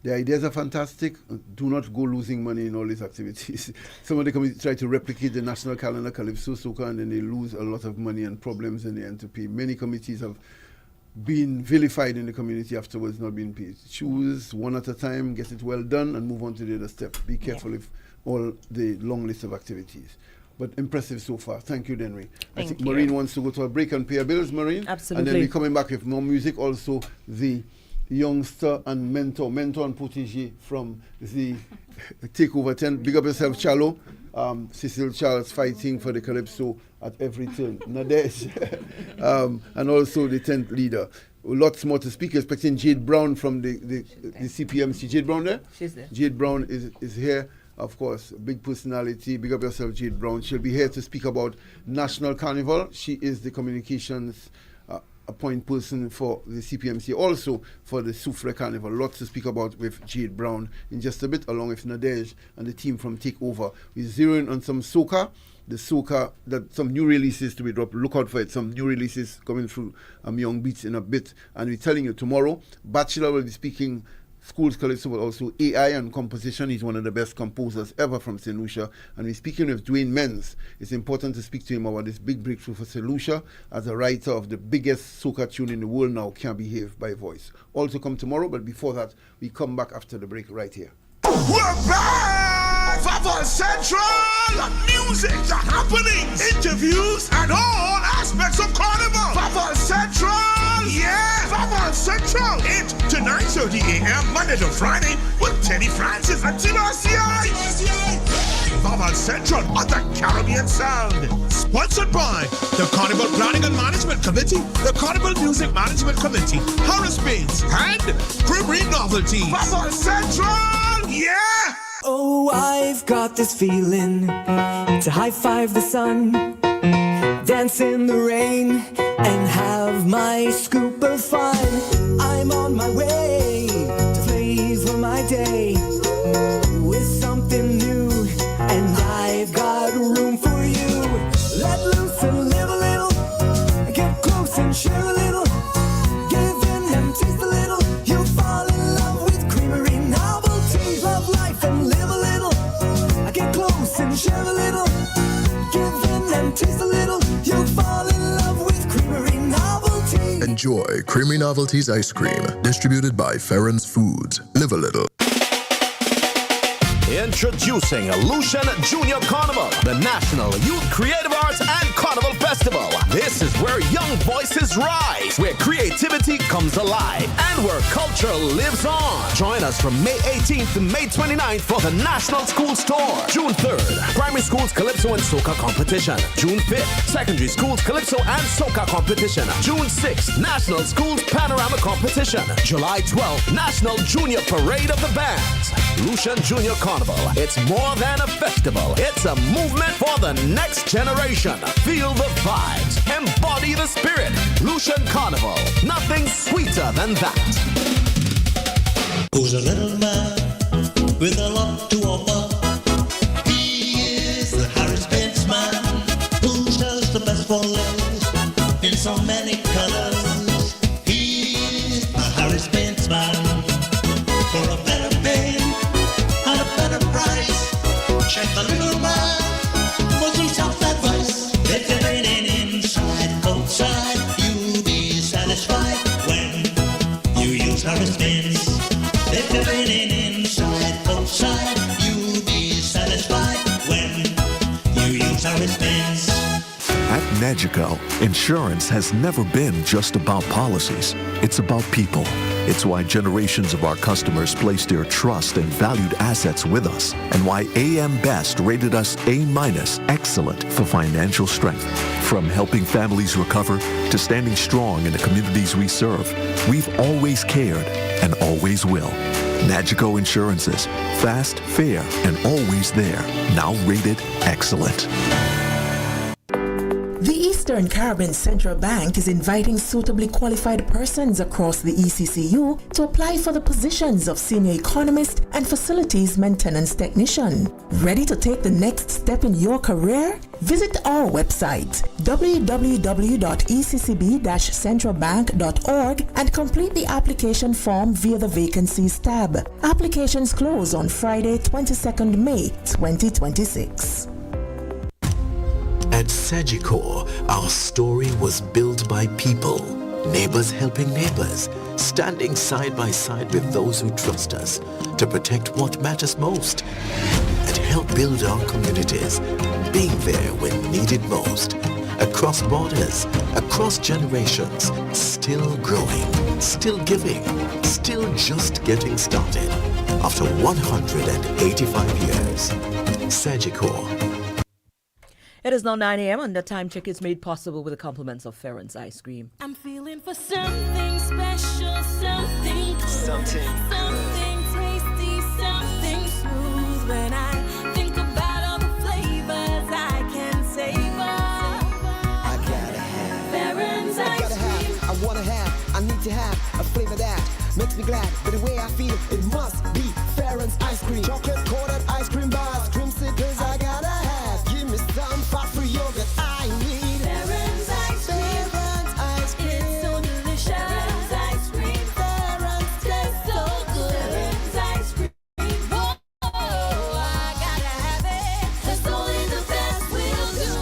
The ideas are fantastic. Do not go losing money in all these activities. Some of the communities try to replicate the national calendar, Calypso, Soca, and then they lose a lot of money and problems in the end to pay. Many committees have been vilified in the community afterwards, not being paid. Choose one at a time, get it well done, and move on to the other step. Be careful with all the long list of activities. But impressive so far. Thank you, Denry. I think Maureen wants to go to a break and pay her bills, Maureen. Absolutely. And then we're coming back with more music. Also, the youngster and mentor and protege from the Takeover 10. Big up yourself, Chalo. Cecil Charles fighting for the Calypso at every turn. Nadesh. And also the 10th leader. Lots more to speak. Expecting Jade Brown from the CPMC. Jade Brown there? She's there. Jade Brown is here. Of course, big personality. Big up yourself, Jade Brown. She'll be here to speak about National Carnival. She is the communications point person for the CPMC, also for the Soufre Carnival. Lots to speak about with Jade Brown in just a bit, along with Nadej and the team from Takeover. We're zeroing on some soca. The soca, that some new releases to be dropped. Look out for it. Some new releases coming through Young Beats in a bit. And we're telling you tomorrow, Bachelor will be speaking Schools Calypso, but also AI and composition. He's one of the best composers ever from St. Lucia. And we're speaking with Dwayne Menz. It's important to speak to him about this big breakthrough for St. Lucia as a writer of the biggest soca tune in the world now, Can't Behave by Voice. Also come tomorrow, but before that, we come back after the break right here. We're back! Vaval Central! Music, the happenings, interviews, and all aspects of Carnival. Vaval Central! Yeah! Vaval Central! 8 to 9:30 a.m. Monday to Friday with Teddy Francis and Tim RCI. Vaval Central on the Caribbean Sound. Sponsored by the Carnival Planning and Management Committee, the Carnival Music Management Committee, Harris Baines, and Creamery Novelties. Vaval Central, yeah! Oh, I've got this feeling to high five the sun, dance in the rain, and have my scoop of fun. I'm on my way to flavor my day with something new, and I've got room for you. Let loose and live a little, get close and share a little, give in and taste a little. You'll fall in love with Creamery Novelties. Love life and live a little, get close and share a little, give in and taste a little. You'll fall in love with Creamery Novelties. Enjoy Creamy Novelties ice cream, distributed by Ferrens Foods. Live a little. Introducing Lucian Junior Carnival, the National Youth Creative Arts and Carnival Festival. This is where young voices rise, where creativity comes alive, and where culture lives on. Join us from May 18th to May 29th for the National Schools Tour. June 3rd, Primary Schools Calypso and Soca Competition. June 5th, Secondary Schools Calypso and Soca Competition. June 6th, National Schools Panorama Competition. July 12th, National Junior Parade of the Bands. Lucian Junior Carnival. It's more than a festival. It's a movement for the next generation. Feel the vibes. Embody the spirit. Lucian Carnival. Nothing sweeter than that. Who's a little man with a lot to offer? He is the Harris Benz man who sells the best for less in so many colors. He is the Harris Benz man for a better pay and a better price. Check the little man for some soft advice. If you're raining inside, outside, you'll be satisfied when you use Harris Benz. If you're raining inside, outside, you'll be satisfied when you use Harris Benz. At Nagico, insurance has never been just about policies. It's about people. It's why generations of our customers place their trust and valued assets with us, and why AM Best rated us A- excellent for financial strength. From helping families recover to standing strong in the communities we serve, we've always cared and always will. Nagico Insurances, fast, fair, and always there. Now rated excellent. The Eastern Caribbean Central Bank is inviting suitably qualified persons across the ECCU to apply for the positions of senior economist and facilities maintenance technician. Ready to take the next step in your career? Visit our website www.eccb-centralbank.org and complete the application form via the vacancies tab. Applications close on Friday, 22nd May 2026. At Sagicor, our story was built by people, neighbors helping neighbors, standing side by side with those who trust us to protect what matters most and help build our communities, being there when needed most. Across borders, across generations, still growing, still giving, still just getting started. After 185 years, Sagicor. It is now 9 a.m. and the time check is made possible with the compliments of Ferrens Ice Cream. I'm feeling for something special, something good, something tasty, something smooth. When I think about all the flavors I can savor, I gotta have Ferrens Ice Cream. I wanna have, I need to have a flavor that makes me glad. But the way I feel, it must be Ferrens Ice Cream. Chocolate coated ice cream bars, creamsicles I gotta have. Give me some fat-free yogurt I need. Ferrens Ice Cream. Ferrens Ice Cream. It's so delicious. Ferrens Ice Cream. Ferrens tastes so good. Ferrens Ice Cream. Whoa, I gotta have it. 'Cause only the best will do.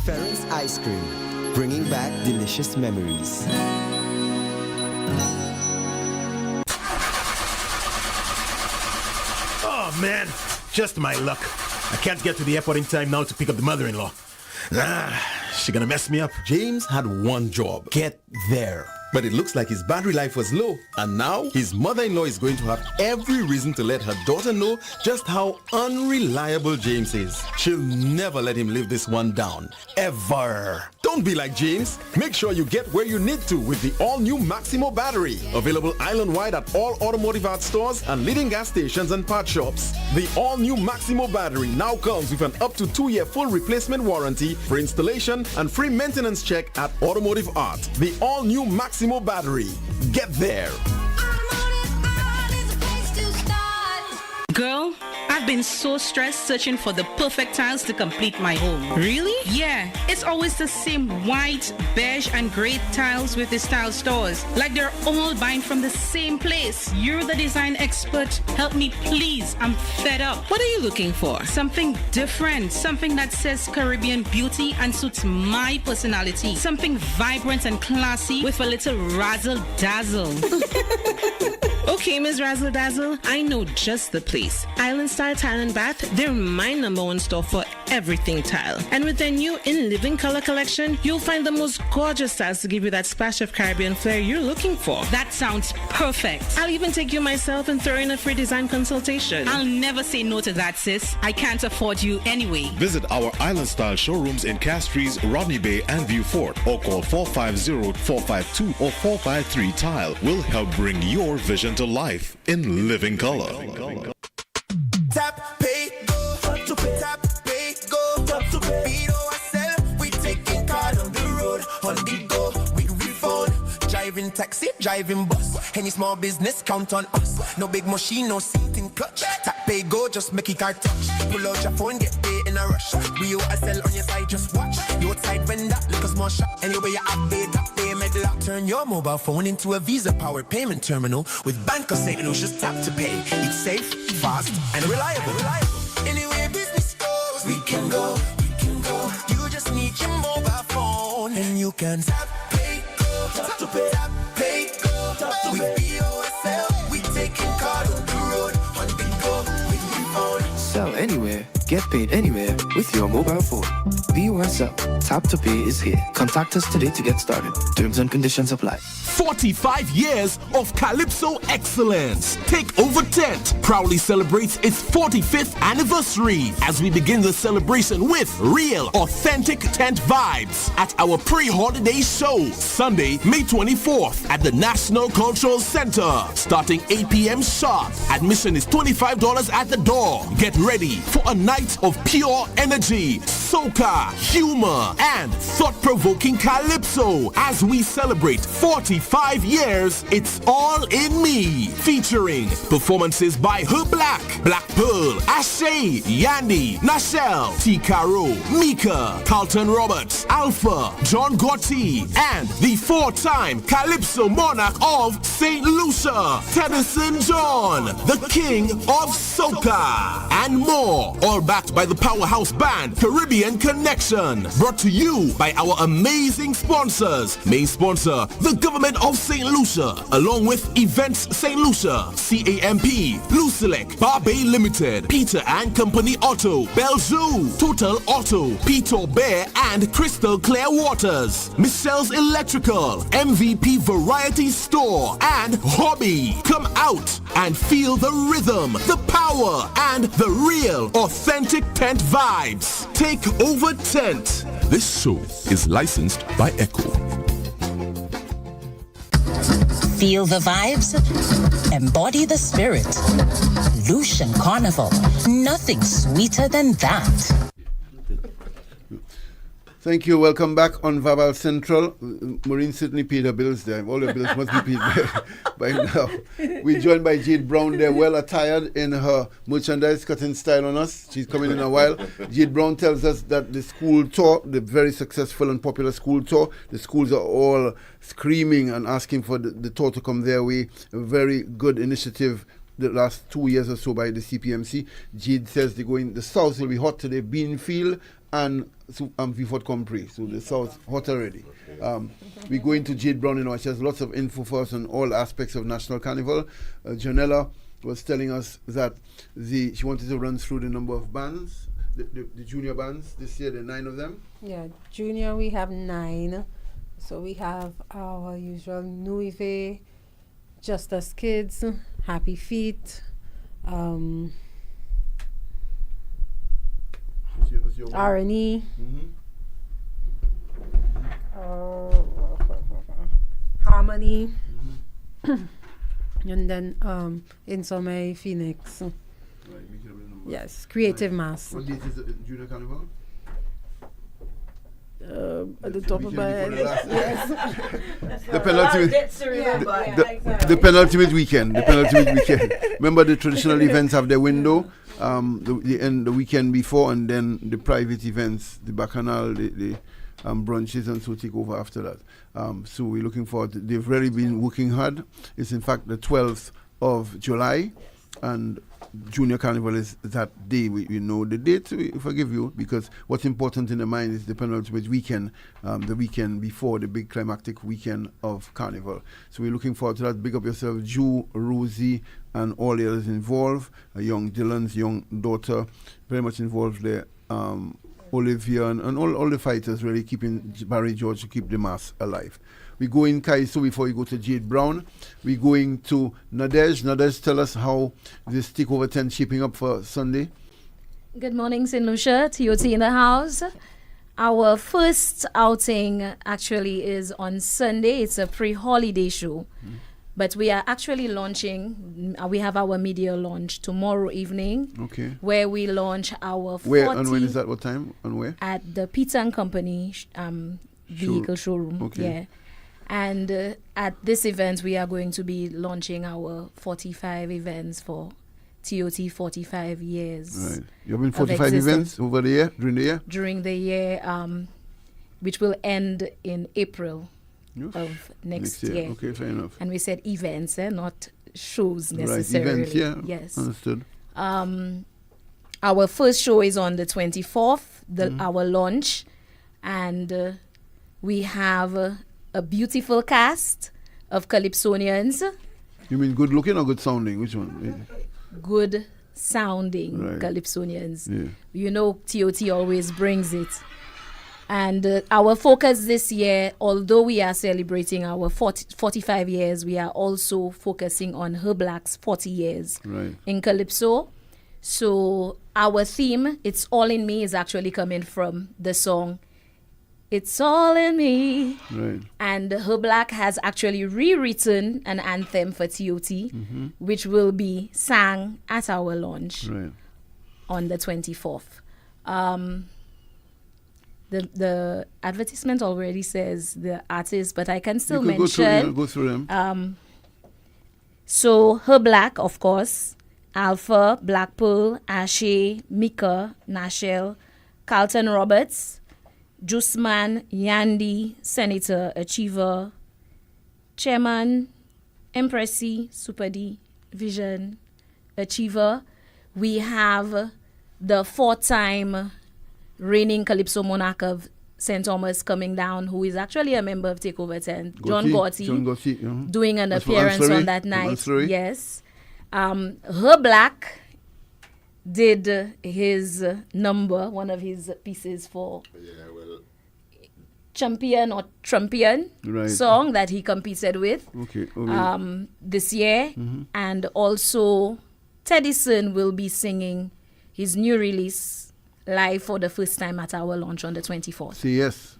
Ferrens Ice Cream, bringing back delicious memories. Oh man, just my luck. I can't get to the airport in time now to pick up the mother-in-law. She gonna mess me up. James had one job: get there. but it looks like his battery life was low. And now, his mother-in-law is going to have every reason to let her daughter know just how unreliable James is. She'll never let him live this one down. Ever. Don't be like James. Make sure you get where you need to with the all-new Maximo battery. Available island-wide at all automotive art stores and leading gas stations and part shops. The all-new Maximo battery now comes with an up to 2-year full replacement warranty for installation and free maintenance check at Automotive Art. The all-new Maximo battery. Get there. Girl, I've been so stressed searching for the perfect tiles to complete my home. Really? Yeah. It's always the same white, beige, and gray tiles with these tile stores. Like they're all buying from the same place. You're the design expert. Help me, please. I'm fed up. What are you looking for? Something different. Something that says Caribbean beauty and suits my personality. Something vibrant and classy with a little razzle-dazzle. Okay, Ms. Razzle Dazzle, I know just the place. Island Style Tile and Bath, they're my #1 store for everything tile. And with their new In Living Color collection, you'll find the most gorgeous styles to give you that splash of Caribbean flair you're looking for. That sounds perfect. I'll even take you myself and throw in a free design consultation. I'll never say no to that, sis. I can't afford you anyway. Visit our Island Style showrooms in Castries, Rodney Bay, and View Fort, or call 450-452 or 453 Tile. We'll help bring your vision to life in living color. Tap, pay, go, tap to pay, tap, pay, go, tap to pay. Beat ourselves, we taking card on the road, on the go, we refund. Driving taxi, driving bus, any small business count on us. No big machine, no seat in clutch. Tap, pay, go, just make it card touch. Pull out your phone, get paid in a rush. We sell on your side, just watch. Your side vendor, look a small shop. Anyway, you have paid, tap, pay, medal. Turn your mobile phone into a Visa-powered payment terminal with Bank of St. Lucia's Tap to Pay. It's safe, fast, and reliable. Anywhere business goes, we can go. You just need your mobile phone and you can tap, pay, go, tap to pay, tap, pay, go. We be ourselves, we taking card on the road, on the go, with your phone. Sell anywhere, get paid anywhere with your mobile phone. Be yourself. Tap to Pay is here. Contact us today to get started. Terms and conditions apply. 45 years of Calypso excellence. Take Over Tent proudly celebrates its 45th anniversary as we begin the celebration with real, authentic tent vibes at our pre-holiday show, Sunday, May 24th at the National Cultural Center, starting 8 p.m. sharp. Admission is $25 at the door. Get ready for a night of pure energy, soca, humor, and thought-provoking Calypso as we celebrate 45 years, It's All in Me, featuring performances by Her Black, Black Pearl, Ashay, Yandy, Nashelle, T. Caro, Mika, Carlton Roberts, Alpha, John Gotti, and the 4-time Calypso monarch of St. Lucia, Tennyson John, the king of soca, and more, all backed by the powerhouse band Caribbean Connection, brought to you by our amazing sponsors. Main sponsor, the Government of St. Lucia, along with Events St. Lucia, CAMP, Lucelec, Barbay Limited, Peter and Company Auto, Belzoo, Total Auto, Peter Bear, and Crystal Clear Waters, Michelle's Electrical, MVP Variety Store, and Hobby. Come out and feel the rhythm, the power, and the real, authentic tent vibes. Take Over Tent. This show is licensed by Echo. Feel the vibes, embody the spirit. Lucian Carnival, nothing sweeter than that. Thank you. Welcome back on Vaval Central. Maureen certainly paid her bills there. All her bills must be paid by now. We're joined by Jade Brown there, well attired in her merchandise cutting style on us. She's coming in a while. Jade Brown tells us that the school tour, the very successful and popular school tour, the schools are all screaming and asking for the tour to come their way. A very good initiative the last 2 years or so by the CPMC. Jade says they're going, the south will be hot today, Beanfield and Vieux-Fort Compris, so the south hot already. We go into Jade Brown, she has lots of info for us on all aspects of National Carnival. Janella was telling us that she wanted to run through the number of bands, the junior bands this year, there are 9 of them. Yeah, junior we have 9. So we have our usual Nuive, Just Us Kids, Happy Feet, R&E, Harmony, and then Insomnia Phoenix. Yes, Creative Mass. What date is it, Junior Carnival? At the top of my head. Yes. The penultimate weekend. The penultimate weekend. Remember, the traditional events have their window. The weekend before, and then the private events, the bacchanal, the brunches, and so take over after that. So we're looking forward. They've really been working hard. It's in fact the 12th of July, and Junior Carnival is that day. We know the date. We forgive you, because what's important in the mind is the penultimate weekend, the weekend before the big climactic weekend of Carnival. So we're looking forward to that. Big up yourself, Ju, Rosie, and all the others involved. Young Dylan's young daughter, very much involved there. Olivia and all the fighters really keeping Barry George to keep the mass alive. We go in Kaiso before we go to Jade Brown. We're going to Nadej. Nadej, tell us how this takeover 10 shaping up for Sunday. Good morning, St. Lucia. TOT in the house. Our first outing actually is on Sunday. It's a pre-holiday show. But we are actually launching, we have our media launch tomorrow evening. Okay. Where we launch our 40... Where and when is that? What time and where? At the Pizza and Company vehicle showroom. Okay. Yeah. And at this event, we are going to be launching our 45 events for TOT 45 years. Right. You have been 45 events over the year, during the year? During the year, which will end in April of next year. Okay, fair enough. And we said events, not shows necessarily. Right, events, yeah. Yes. Understood. Our first show is on the 24th, our launch. And we have a beautiful cast of Calypsonians. You mean good looking or good sounding? Which one? Good sounding Calypsonians. Yeah. You know, TOT always brings it. And our focus this year, although we are celebrating our 45 years, we are also focusing on Her Black's 40 years in Calypso. So our theme, It's All in Me, is actually coming from the song It's All in Me. Right. And Her Black has actually rewritten an anthem for TOT, which will be sang at our launch on the 24th. The advertisement already says the artist, but I can still mention. Go through them. So Her Black, of course, Alpha, Black Pearl, Ashe, Mika, Nashel, Carlton Roberts, Jusman, Yandy, Senator, Achiever, Chairman, Empressy, Super D, Vision, Achiever. We have the 4-time reigning Calypso monarch of St. Thomas coming down, who is actually a member of Takeover 10, John Gotti, doing an appearance on that night. Yes. Her Black did his number, one of his pieces for Champion or Trumpion song that he competed with this year. And also Teddyson will be singing his new release live for the first time at our launch on the 24th. Say yes.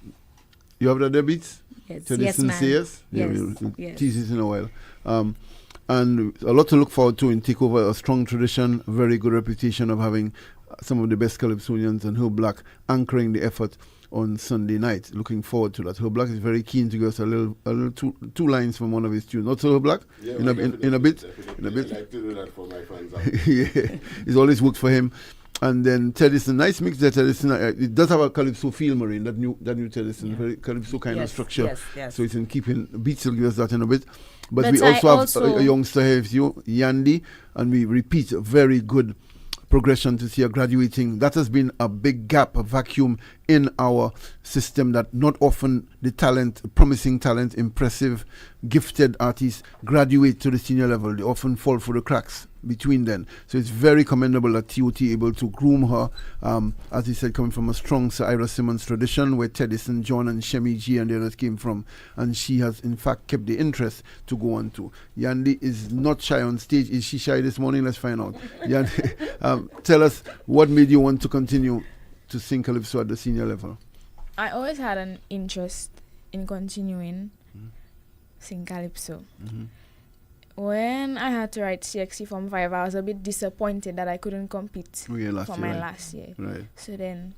You have the other beats? Yes. Teddyson, Yes, say yes? Yes. Yeah, we'll Yes. tease it in a while. And a lot to look forward to in Takeover, a strong tradition, a very good reputation of having some of the best Calypsonians, and Her Black anchoring the effort on Sunday night. Looking forward to that. Her Black is very keen to give us a little two lines from one of his tunes. Not so, Her Black? Yeah, in a bit? In a bit? I like to do that for my fans. Yeah, it's always worked for him. And then Teddyson, nice mix there, Teddyson. It does have a Calypso feel, Marine, that new Teddyson, very Calypso kind of structure. Yes. So it's in keeping, Beats will give us that in a bit. But we also have a youngster here with you, Yandy, and we repeat a very good progression to see her graduating. That has been a big gap, a vacuum in our system that not often the talent, promising talent, impressive, gifted artists graduate to the senior level. They often fall through the cracks between then. So it's very commendable that TOT able to groom her, as he said, coming from a strong Sir Ira Simmons tradition where Teddyson, John and Shemi G and the others came from, and she has in fact kept the interest to go on to. Yandi is not shy on stage. Is she shy this morning? Let's find out. Yandi, tell us what made you want to continue to sing calypso at the senior level. I always had an interest in continuing sing calypso. When I had to write CXC Form 5, I was a bit disappointed that I couldn't compete for my last year. Right. So then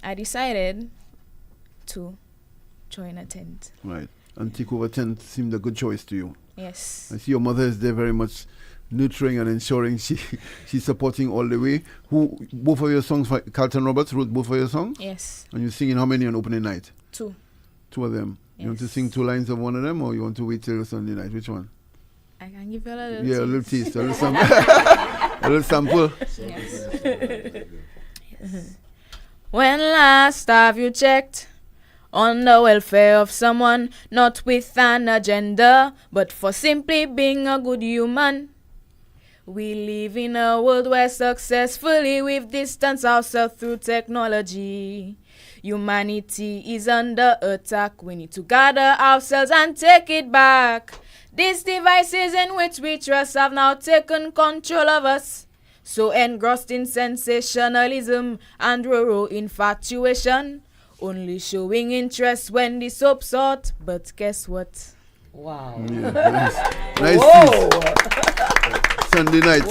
I decided to join a tent. Right. And take over tent seemed a good choice to you. Yes. I see your mother is there very much nurturing and ensuring she's supporting all the way. Both of your songs, Carlton Roberts wrote both of your songs? Yes. And you're singing how many on opening night? 2. 2 of them. Yes. You want to sing 2 lines of one of them, or you want to wait till Sunday night? Which one? I can give you a little Yeah, a little taste. taste, a little sample. A little sample. Yes. Yes. When last have you checked on the welfare of someone, not with an agenda, but for simply being a good human? We live in a world where successfully we've distanced ourselves through technology. Humanity is under attack. We need to gather ourselves and take it back. These devices in which we trust have now taken control of us. So engrossed in sensationalism and rural infatuation, only showing interest when the soap sort. But guess what? Wow. Yeah, nice piece. Sunday night.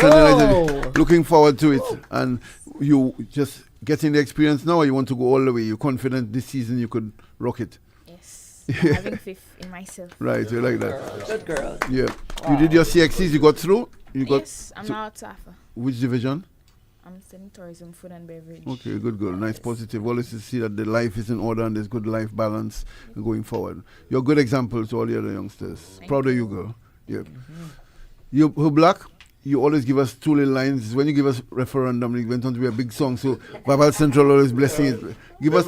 Looking forward to it. And you just getting the experience now, or you want to go all the way? You're confident this season you could rock it? Yes. Having faith in myself. Right, you like that. Good girl. Yeah. Wow. You did your CXCs, you got through? Yes, I'm now at SAFA. Which division? I'm studying tourism, food and beverage. Okay, good girl. Nice, positive. Always to see that the life is in order and there's good life balance going forward. You're a good example to all the other youngsters. Proud of you, girl. Yeah. You, who black? You always give us 2 little lines. When you give us referendum, it went on to be a big song. So Vaval Central always blessing it. Give us.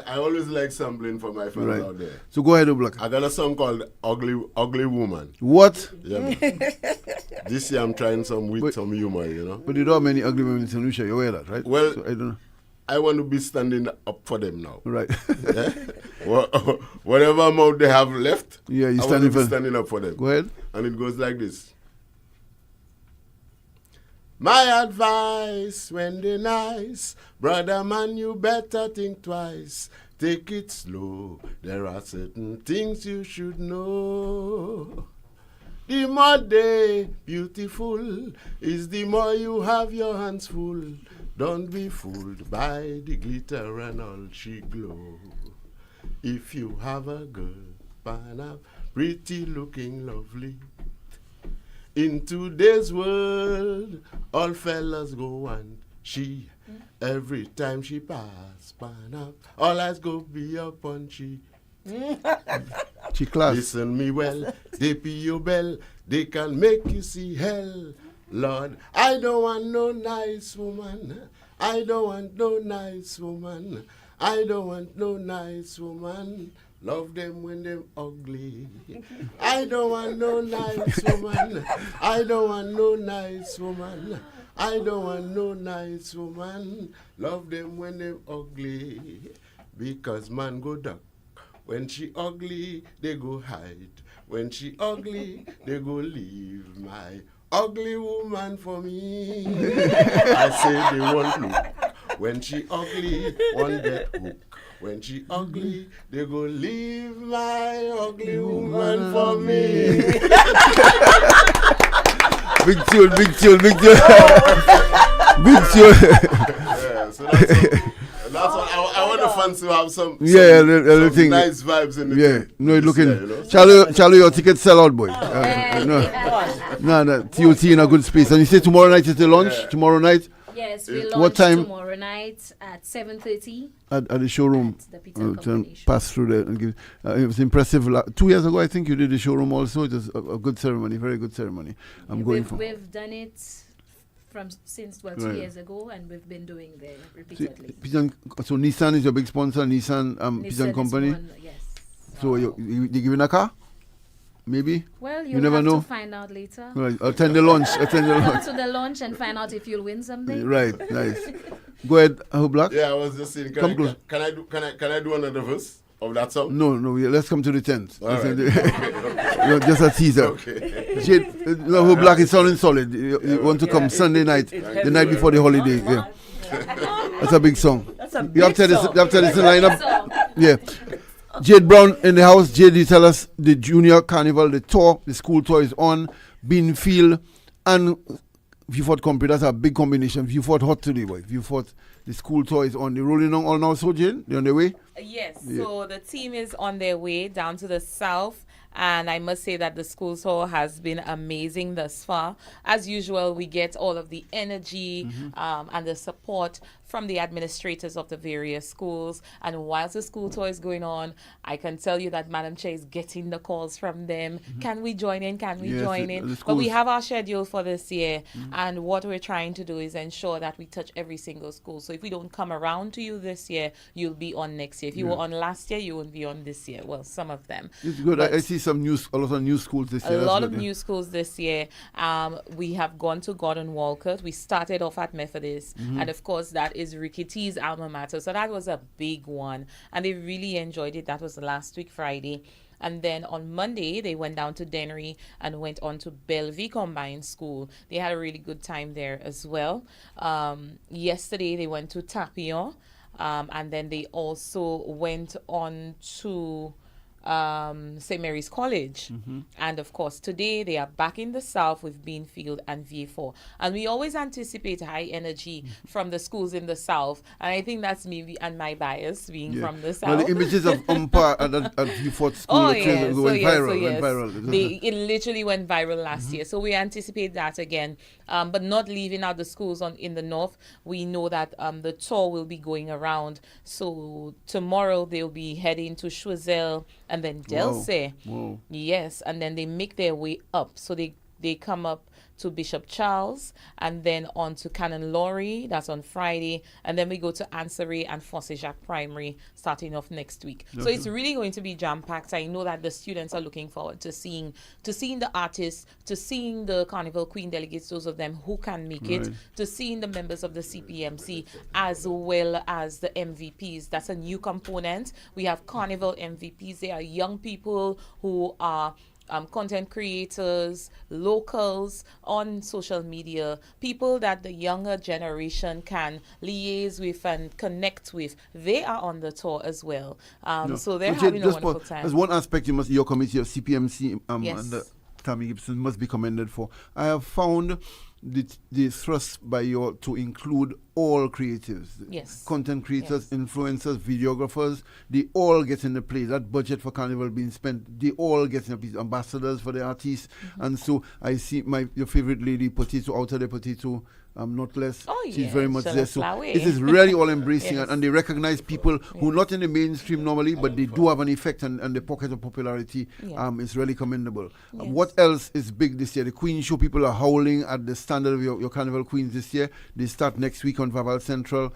I always like sampling for my friends out there. So go ahead, Black. I got a song called Ugly Woman. What? Yeah, man. This year I'm trying some with some humor, you know. But you don't have many ugly women in St. Lucia. You wear that, right? Well, so I don't know. I want to be standing up for them now. Right. Yeah? Whatever amount they have left, yeah, you I want to be standing up for them. Go ahead. And it goes like this. My advice when they're nice, brother man, you better think twice. Take it slow, there are certain things you should know. The more they beautiful is the more you have your hands full. Don't be fooled by the glitter and all she glow. If you have a girl, find a pretty looking lovely. In today's world, all fellas go and she. Every time she pass, pan up, all eyes go be upon she. She class. Listen me well, they pay your bell, they can make you see hell. Lord, I don't want no nice woman. I don't want no nice woman. I don't want no nice woman. Love them when they're ugly. I don't want no nice woman. I don't want no nice woman. I don't want no nice woman. Love them when they're ugly. Because man go duck. When she ugly, they go hide. When she ugly, they go leave my ugly woman for me. I say they won't look. When she ugly, one get hook. When she ugly, they go leave my ugly woman for me. Big tune, big tune, big tune. Big tune. Yeah, so that's what I want the fans to have some some nice vibes in the team. No, you're looking. There, you know? Charlie, your ticket sell out, boy. No, TOT in a good space. And you say tomorrow night is the launch? Yeah. Tomorrow night? Yes, we launch what time? Tomorrow night at 7:30. At the showroom. At the Peter pass through there and give. It was impressive. 2 years ago, I think you did the showroom also. It was a good ceremony, very good ceremony. We've done it since 2 years ago, and we've been doing there repeatedly. So Nissan is your big sponsor. Nissan Company. Yes. So you giving a car? Maybe? Well, you you'll never have know. to find out later. Right. Attend the lunch. Come to the lunch and find out if you'll win something. Right, nice. Go ahead, Black. Yeah, I was just saying, Come close. can I do another verse of that song? No, let's come to the 10th. All right. Just a teaser. Okay. Jade, Black is sounding solid. You want to come Sunday night, the night before the holiday. Yeah. That's a big song. You have to this in lineup. Yeah. Jade Brown in the house. Jade, you tell us the junior carnival, the tour, the school tour is on. Beanfield and Viewfort Company. That's a big combination. Viewfort hot today, boy. Viewfort, the school tour is on. They're rolling on all now, so Jade? They're on their way? Yes, Yeah. so the team is on their way down to the south. And I must say that the school tour has been amazing thus far. As usual, we get all of the energy and the support from the administrators of the various schools. And whilst the school tour is going on, I can tell you that Madam Chair is getting the calls from them. Can we join in? Can we Yes, join the in? schools. But we have our schedule for this year. And what we're trying to do is ensure that we touch every single school. So if we don't come around to you this year, you'll be on next year. If you were on last year, you won't be on this year. Well, some of them. It's good. But I see a lot of new schools this year. a That's lot good, of new schools this year. We have gone to Gordon Walcott. We started off at Methodist. And of course, that is Ricky T's alma mater. So that was a big one. And they really enjoyed it. That was last week, Friday. And then on Monday, they went down to Dennery and went on to Bellevue Combined School. They had a really good time there as well. Yesterday, they went to Tapion. And then they also went on to St. Mary's College. And of course, today they are back in the south with Beanfield and VA4. And we always anticipate high energy from the schools in the south. And I think that's me and my bias being from the south. Well, the images of umpire at Viewfort School went viral. It literally went viral last year. So we anticipate that again. But not leaving out the schools in the north. We know that the tour will be going around. So tomorrow they'll be heading to Choiseul and then Delsey. Whoa. Yes, and then they make their way up. So they come up to Bishop Charles and then on to Canon Laurie. That's on Friday. And then we go to Anseray and Fosse Jacques Primary starting off next week. So it's really going to be jam-packed. I know that the students are looking forward to seeing the artists, to seeing the Carnival Queen delegates, those of them who can make it, to seeing the members of the CPMC as well as the MVPs. That's a new component. We have Carnival MVPs. They are young people who are content creators, locals on social media, people that the younger generation can liaise with and connect with. They are on the tour as well. So they're having a wonderful time. There's one aspect your committee of CPMC Yes. and Tammy Gibson must be commended for. I have found the thrust by you to include all creatives, content creators, influencers, videographers. They all get in the play. That budget for Carnival being spent, they all get in the play. Ambassadors for the artists, and so I see your favorite lady, Potato, out of the Potato. Not less. She's very much there. So it is really all embracing, and they recognize people who not in the mainstream normally, but they do have an effect, and the pocket of popularity is really commendable. What else is big this year? The Queen Show, people are howling at the standard of your Carnival Queens this year. They start next week on Vaval Central.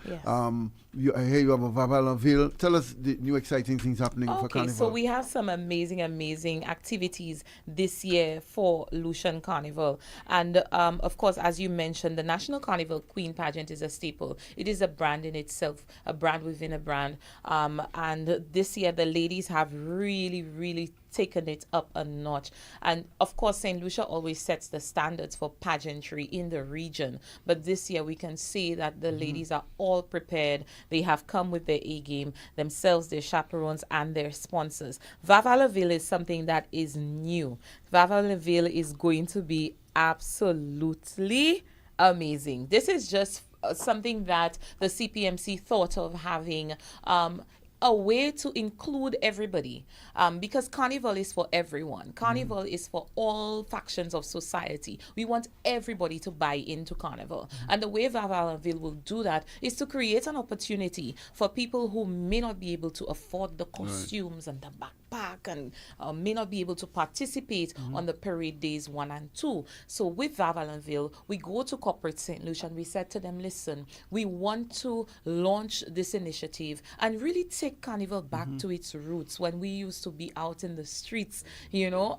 I hear you have a Vaval and Vail. Tell us the new exciting things happening for Carnival. So we have some amazing activities this year for Lucian Carnival. And of course, as you mentioned, the National Carnival Queen Pageant is a staple. It is a brand in itself, a brand within a brand. And this year, the ladies have really taken it up a notch. And of course, St. Lucia always sets the standards for pageantry in the region. But this year, we can see that the ladies are all prepared. They have come with their A game, themselves, their chaperones, and their sponsors. Vaval is something that is new. Vaval is going to be absolutely amazing. This is just something that the CPMC thought of having a way to include everybody, because Carnival is for everyone. Carnival is for all factions of society. We want everybody to buy into Carnival. And the way Vaval will do that is to create an opportunity for people who may not be able to afford the costumes and the backpack and may not be able to participate on the parade days 1 and 2. So with Vaval, we go to Corporate St. Lucia and we said to them, listen, we want to launch this initiative and really take take Carnival back to its roots when we used to be out in the streets, you know,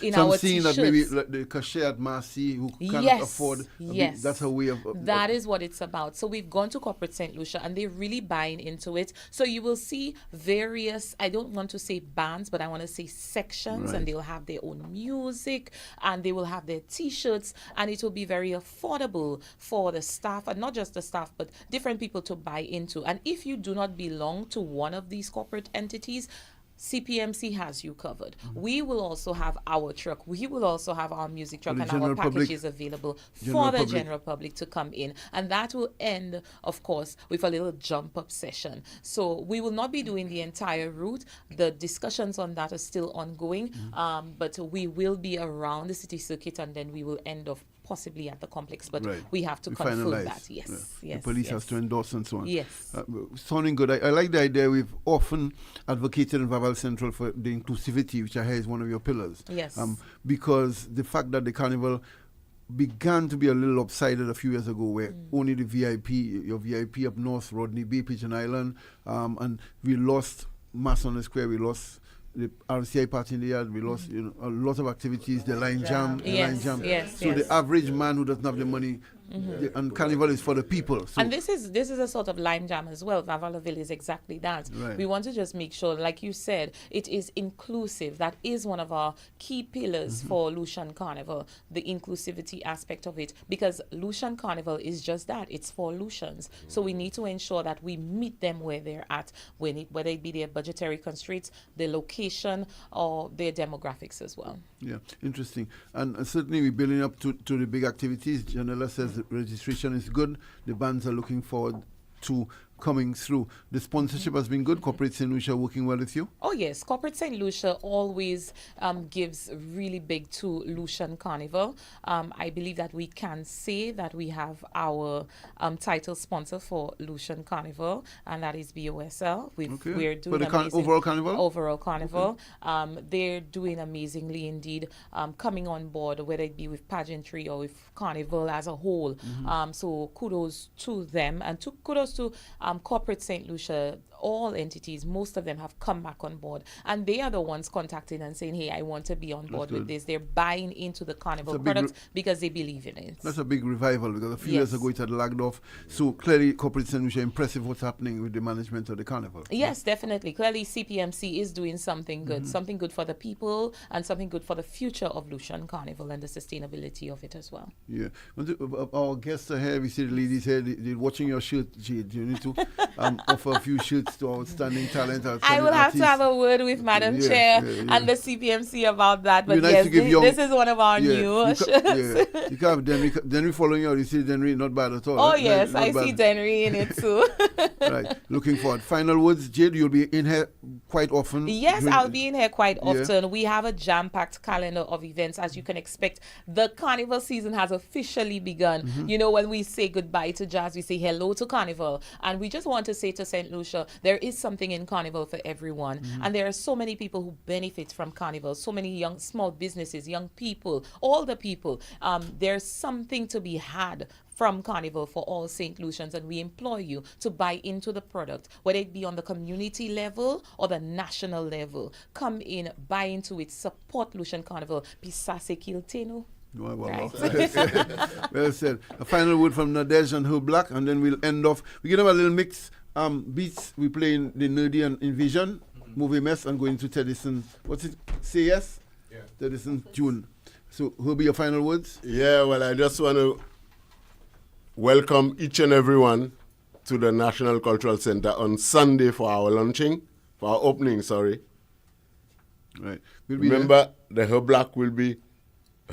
in so our I'm seeing t-shirts. that maybe like the cachet at Marcy who cannot afford. That's a way of. That is what it's about. So we've gone to Corporate St. Lucia and they're really buying into it. So you will see various, I don't want to say bands, but I want to say sections, and they'll have their own music and they will have their t-shirts, and it will be very affordable for the staff, and not just the staff, but different people to buy into. And if you do not belong to one of these corporate entities, CPMC has you covered. We will also have our truck. We will also have our music truck, and our packages available for the general public to come in. And that will end, of course, with a little jump up session. So we will not be doing the entire route. The discussions on that are still ongoing, but we will be around the city circuit, and then we will end off possibly at the complex, but we have to confirm that. Yes. The police has to endorse and so on. Yes. Sounding good. I like the idea. We've often advocated in Vaval Central for the inclusivity, which I hear is one of your pillars. Yes. Because the fact that the carnival began to be a little lopsided a few years ago, where only the VIP, your VIP up north, Rodney Bay, Pigeon Island, and we lost Mass on the Square, we lost the RCI party in the yard, we lost a lot of activities, the line jam. So the average man who doesn't have the money, and Carnival is for the people. So and this is a sort of lime jam as well. Vaval is exactly that. We want to just make sure, like you said, it is inclusive. That is one of our key pillars for Lucian Carnival, the inclusivity aspect of it, because Lucian Carnival is just that. It's for Lucians. So we need to ensure that we meet them where they're at, whether it be their budgetary constraints, their location, or their demographics as well. Yeah, interesting. And certainly we're building up to the big activities. Janella says the registration is good. The bands are looking forward to coming through. The sponsorship has been good. Corporate St. Lucia working well with you? Oh yes, Corporate St. Lucia always gives really big to Lucian Carnival. I believe that we can say that we have our title sponsor for Lucian Carnival, and that is BOSL. We're doing amazing. Overall Carnival? Overall Carnival. They're doing amazingly indeed, coming on board, whether it be with pageantry or with Carnival as a whole. So kudos to them, and kudos to Corporate St. Lucia. All entities, most of them have come back on board, and they are the ones contacting and saying, hey, I want to be on board with this. They're buying into the Carnival product because they believe in it. That's a big revival, because a few years ago it had lagged off. So clearly Corporate St. Lucia, impressive what's happening with the management of the Carnival. Yes, definitely. Clearly CPMC is doing something good, something good for the people and something good for the future of Lucian Carnival and the sustainability of it as well. Yeah. Our guests are here. We see the ladies here. They're watching your shirt, Jade. You need to offer a few shirts to outstanding talent. I will have to have a word with Madam Chair and the CPMC about that. But nice this is one of our new shirts. You can have Denry following you. You see Denry, not bad at all. Oh, right? yes, not I bad. see Denry in it too. Right, looking forward. Final words, Jade, you'll be in here quite often. Yes, I'll be in here quite often. We have a jam-packed calendar of events, as you can expect. The Carnival season has officially begun. You know, when we say goodbye to jazz, we say hello to Carnival. And we just want to say to St. Lucia, there is something in Carnival for everyone. And there are so many people who benefit from Carnival, so many young, small businesses, young people, all the people. There's something to be had from Carnival for all St. Lucians, and we implore you to buy into the product, whether it be on the community level or the national level. Come in, buy into it, support Lucian Carnival. Pisase Kilteno. Well said. A final word from Nadej and her Black, and then we'll end off. We give them a little mix. Beats, we play in the Nerdy and Invision, Movie Mess, and going to Teddyson. What's it? Say yes? Yeah. Teddyson June. So, who'll be your final words? Yeah, well, I just want to welcome each and everyone to the National Cultural Center on Sunday for our launching, for our opening, sorry. Right. Remember, the Her Black will be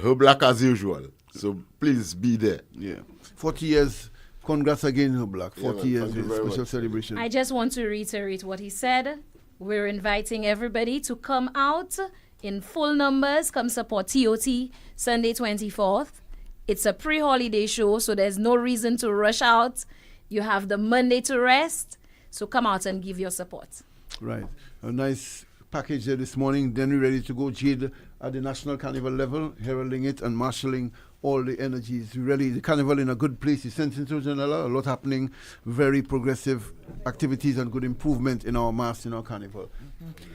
Her Black as usual. So, please be there. Yeah. 40 years. Congrats again, Her Black. 40 years with special celebration. I just want to reiterate what he said. We're inviting everybody to come out in full numbers, come support TOT Sunday 24th. It's a pre-holiday show, so there's no reason to rush out. You have the Monday to rest, so come out and give your support. Right. A nice package there this morning. Then we're ready to go. Jade at the National Carnival level, heralding it and marshalling all the energies. Really, the carnival in a good place. It's sensing to Janela, a lot happening, very progressive activities and good improvement in our mass, in our carnival.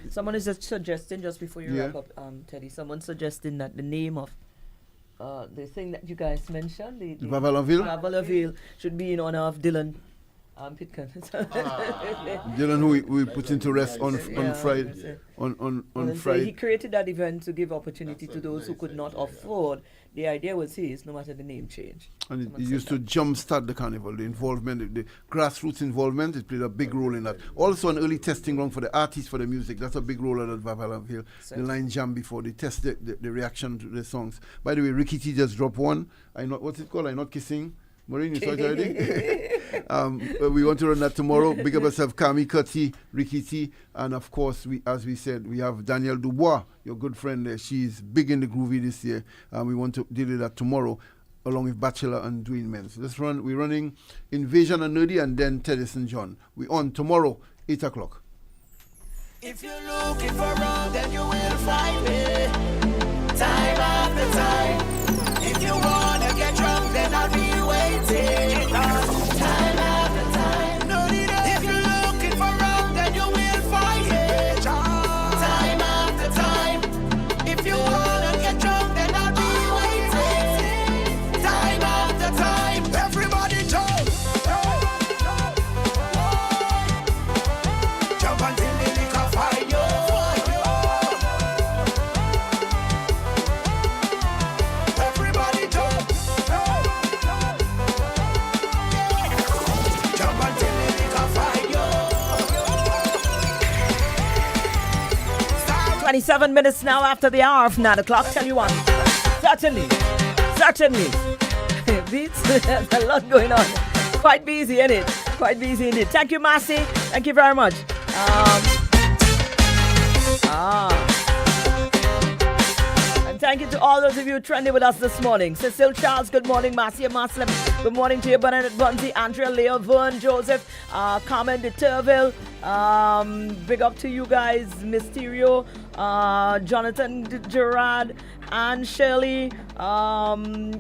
Someone is just suggesting, just before you wrap up, Teddy, someone suggesting that the name of the thing that you guys mentioned, the Vaval should be in honor of Dylan Pitkin. Dylan, who we put into rest on Friday. On Friday. He created that event to give opportunity to those who could not afford. The idea was his, no matter the name change. And it used to jumpstart the carnival, the involvement, the grassroots involvement. It played a big role in that. Also, an early testing ground for the artists, for the music. That's a big role at Vaval. The line jam before they test the reaction to the songs. By the way, Ricky T just dropped one. What's it called? I'm Not Kissing. Maureen, you saw it already? We want to run that tomorrow. Big up yourself, Kami Kati, Ricky T, and of course, as we said, we have Danielle Dubois, your good friend there. She's big in the groovy this year. We want to deal with that tomorrow, along with Bachelor and Dwayne Men. So we're running Invasion and Nerdy, and then Teddyson John. We're on tomorrow, 8 o'clock. If you're looking for wrong, then you will find me. Time after time. If you wanna get drunk, then I'll be waiting. Time after time. No need it. If you're looking for wrong, then you will find it. Time after time. If you wanna get drunk, then I'll be waiting. Time after time. Everybody jump. Jump until the liquor find you. Everybody jump. Jump until the liquor find you. 27 minutes now after the hour of 9 o'clock. Tell you what. Certainly. Beats. There's a lot going on. Quite busy, isn't it? Quite busy indeed. Thank you, Marcy. Thank you very much. And thank you to all those of you trending with us this morning. Cecile Charles, good morning. Marcia Muslim, good morning to you. Bernadette Bunzi, Andrea Leo, Vern, Joseph, Carmen de Turville. Big up to you guys. Mysterio, Jonathan Gerard, and Shirley. I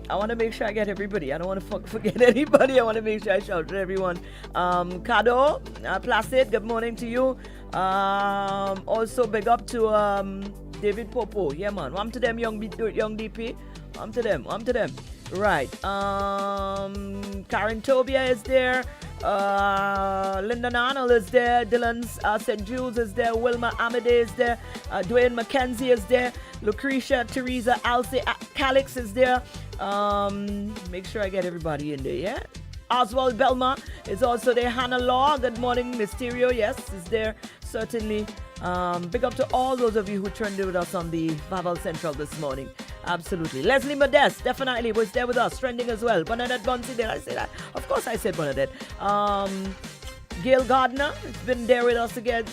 want to make sure I get everybody. I don't want to forget anybody. I want to make sure I shout to everyone. Kado, Placid, good morning to you. Also big up to David Popo. Yeah, man. One to them, young DP. One to them. Right. Karen Tobia is there. Lyndon Arnold is there. Dylan St. Jules is there. Wilma Amade is there. Dwayne McKenzie is there. Lucretia, Teresa, Alce, Calix is there. Make sure I get everybody in there, yeah? Oswald Belma is also there. Hannah Law, good morning. Mysterio, yes, is there. Certainly. Big up to all those of you who turned in with us on the Vaval Central this morning. Absolutely. Leslie Modeste definitely was there with us, trending as well. Bernadette Bunzi, did I say that? Of course I said Bernadette. Gail Gardner has been there with us again,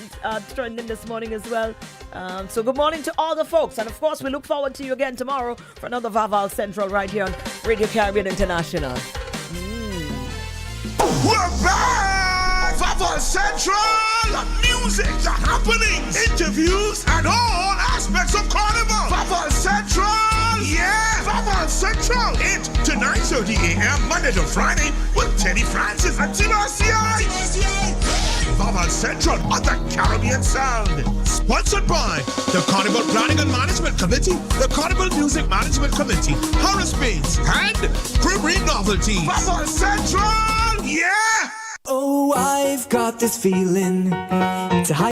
trending this morning as well. So good morning to all the folks. And of course, we look forward to you again tomorrow for another Vaval Central right here on Radio Caribbean International. We're back! Vaval Central! Music, the happenings, interviews, and all aspects of Carnival. Vaval Central! Yeah! Vaval Central! 8 to 9:30 a.m. Monday to Friday with Teddy Francis and Timothy. Vaval Central on the Caribbean Sound. Sponsored by the Carnival Planning and Management Committee, the Carnival Music Management Committee, Harris Bates, and Creamery Novelties. Vaval Central! Yeah! Oh, I've got this feeling. It's a high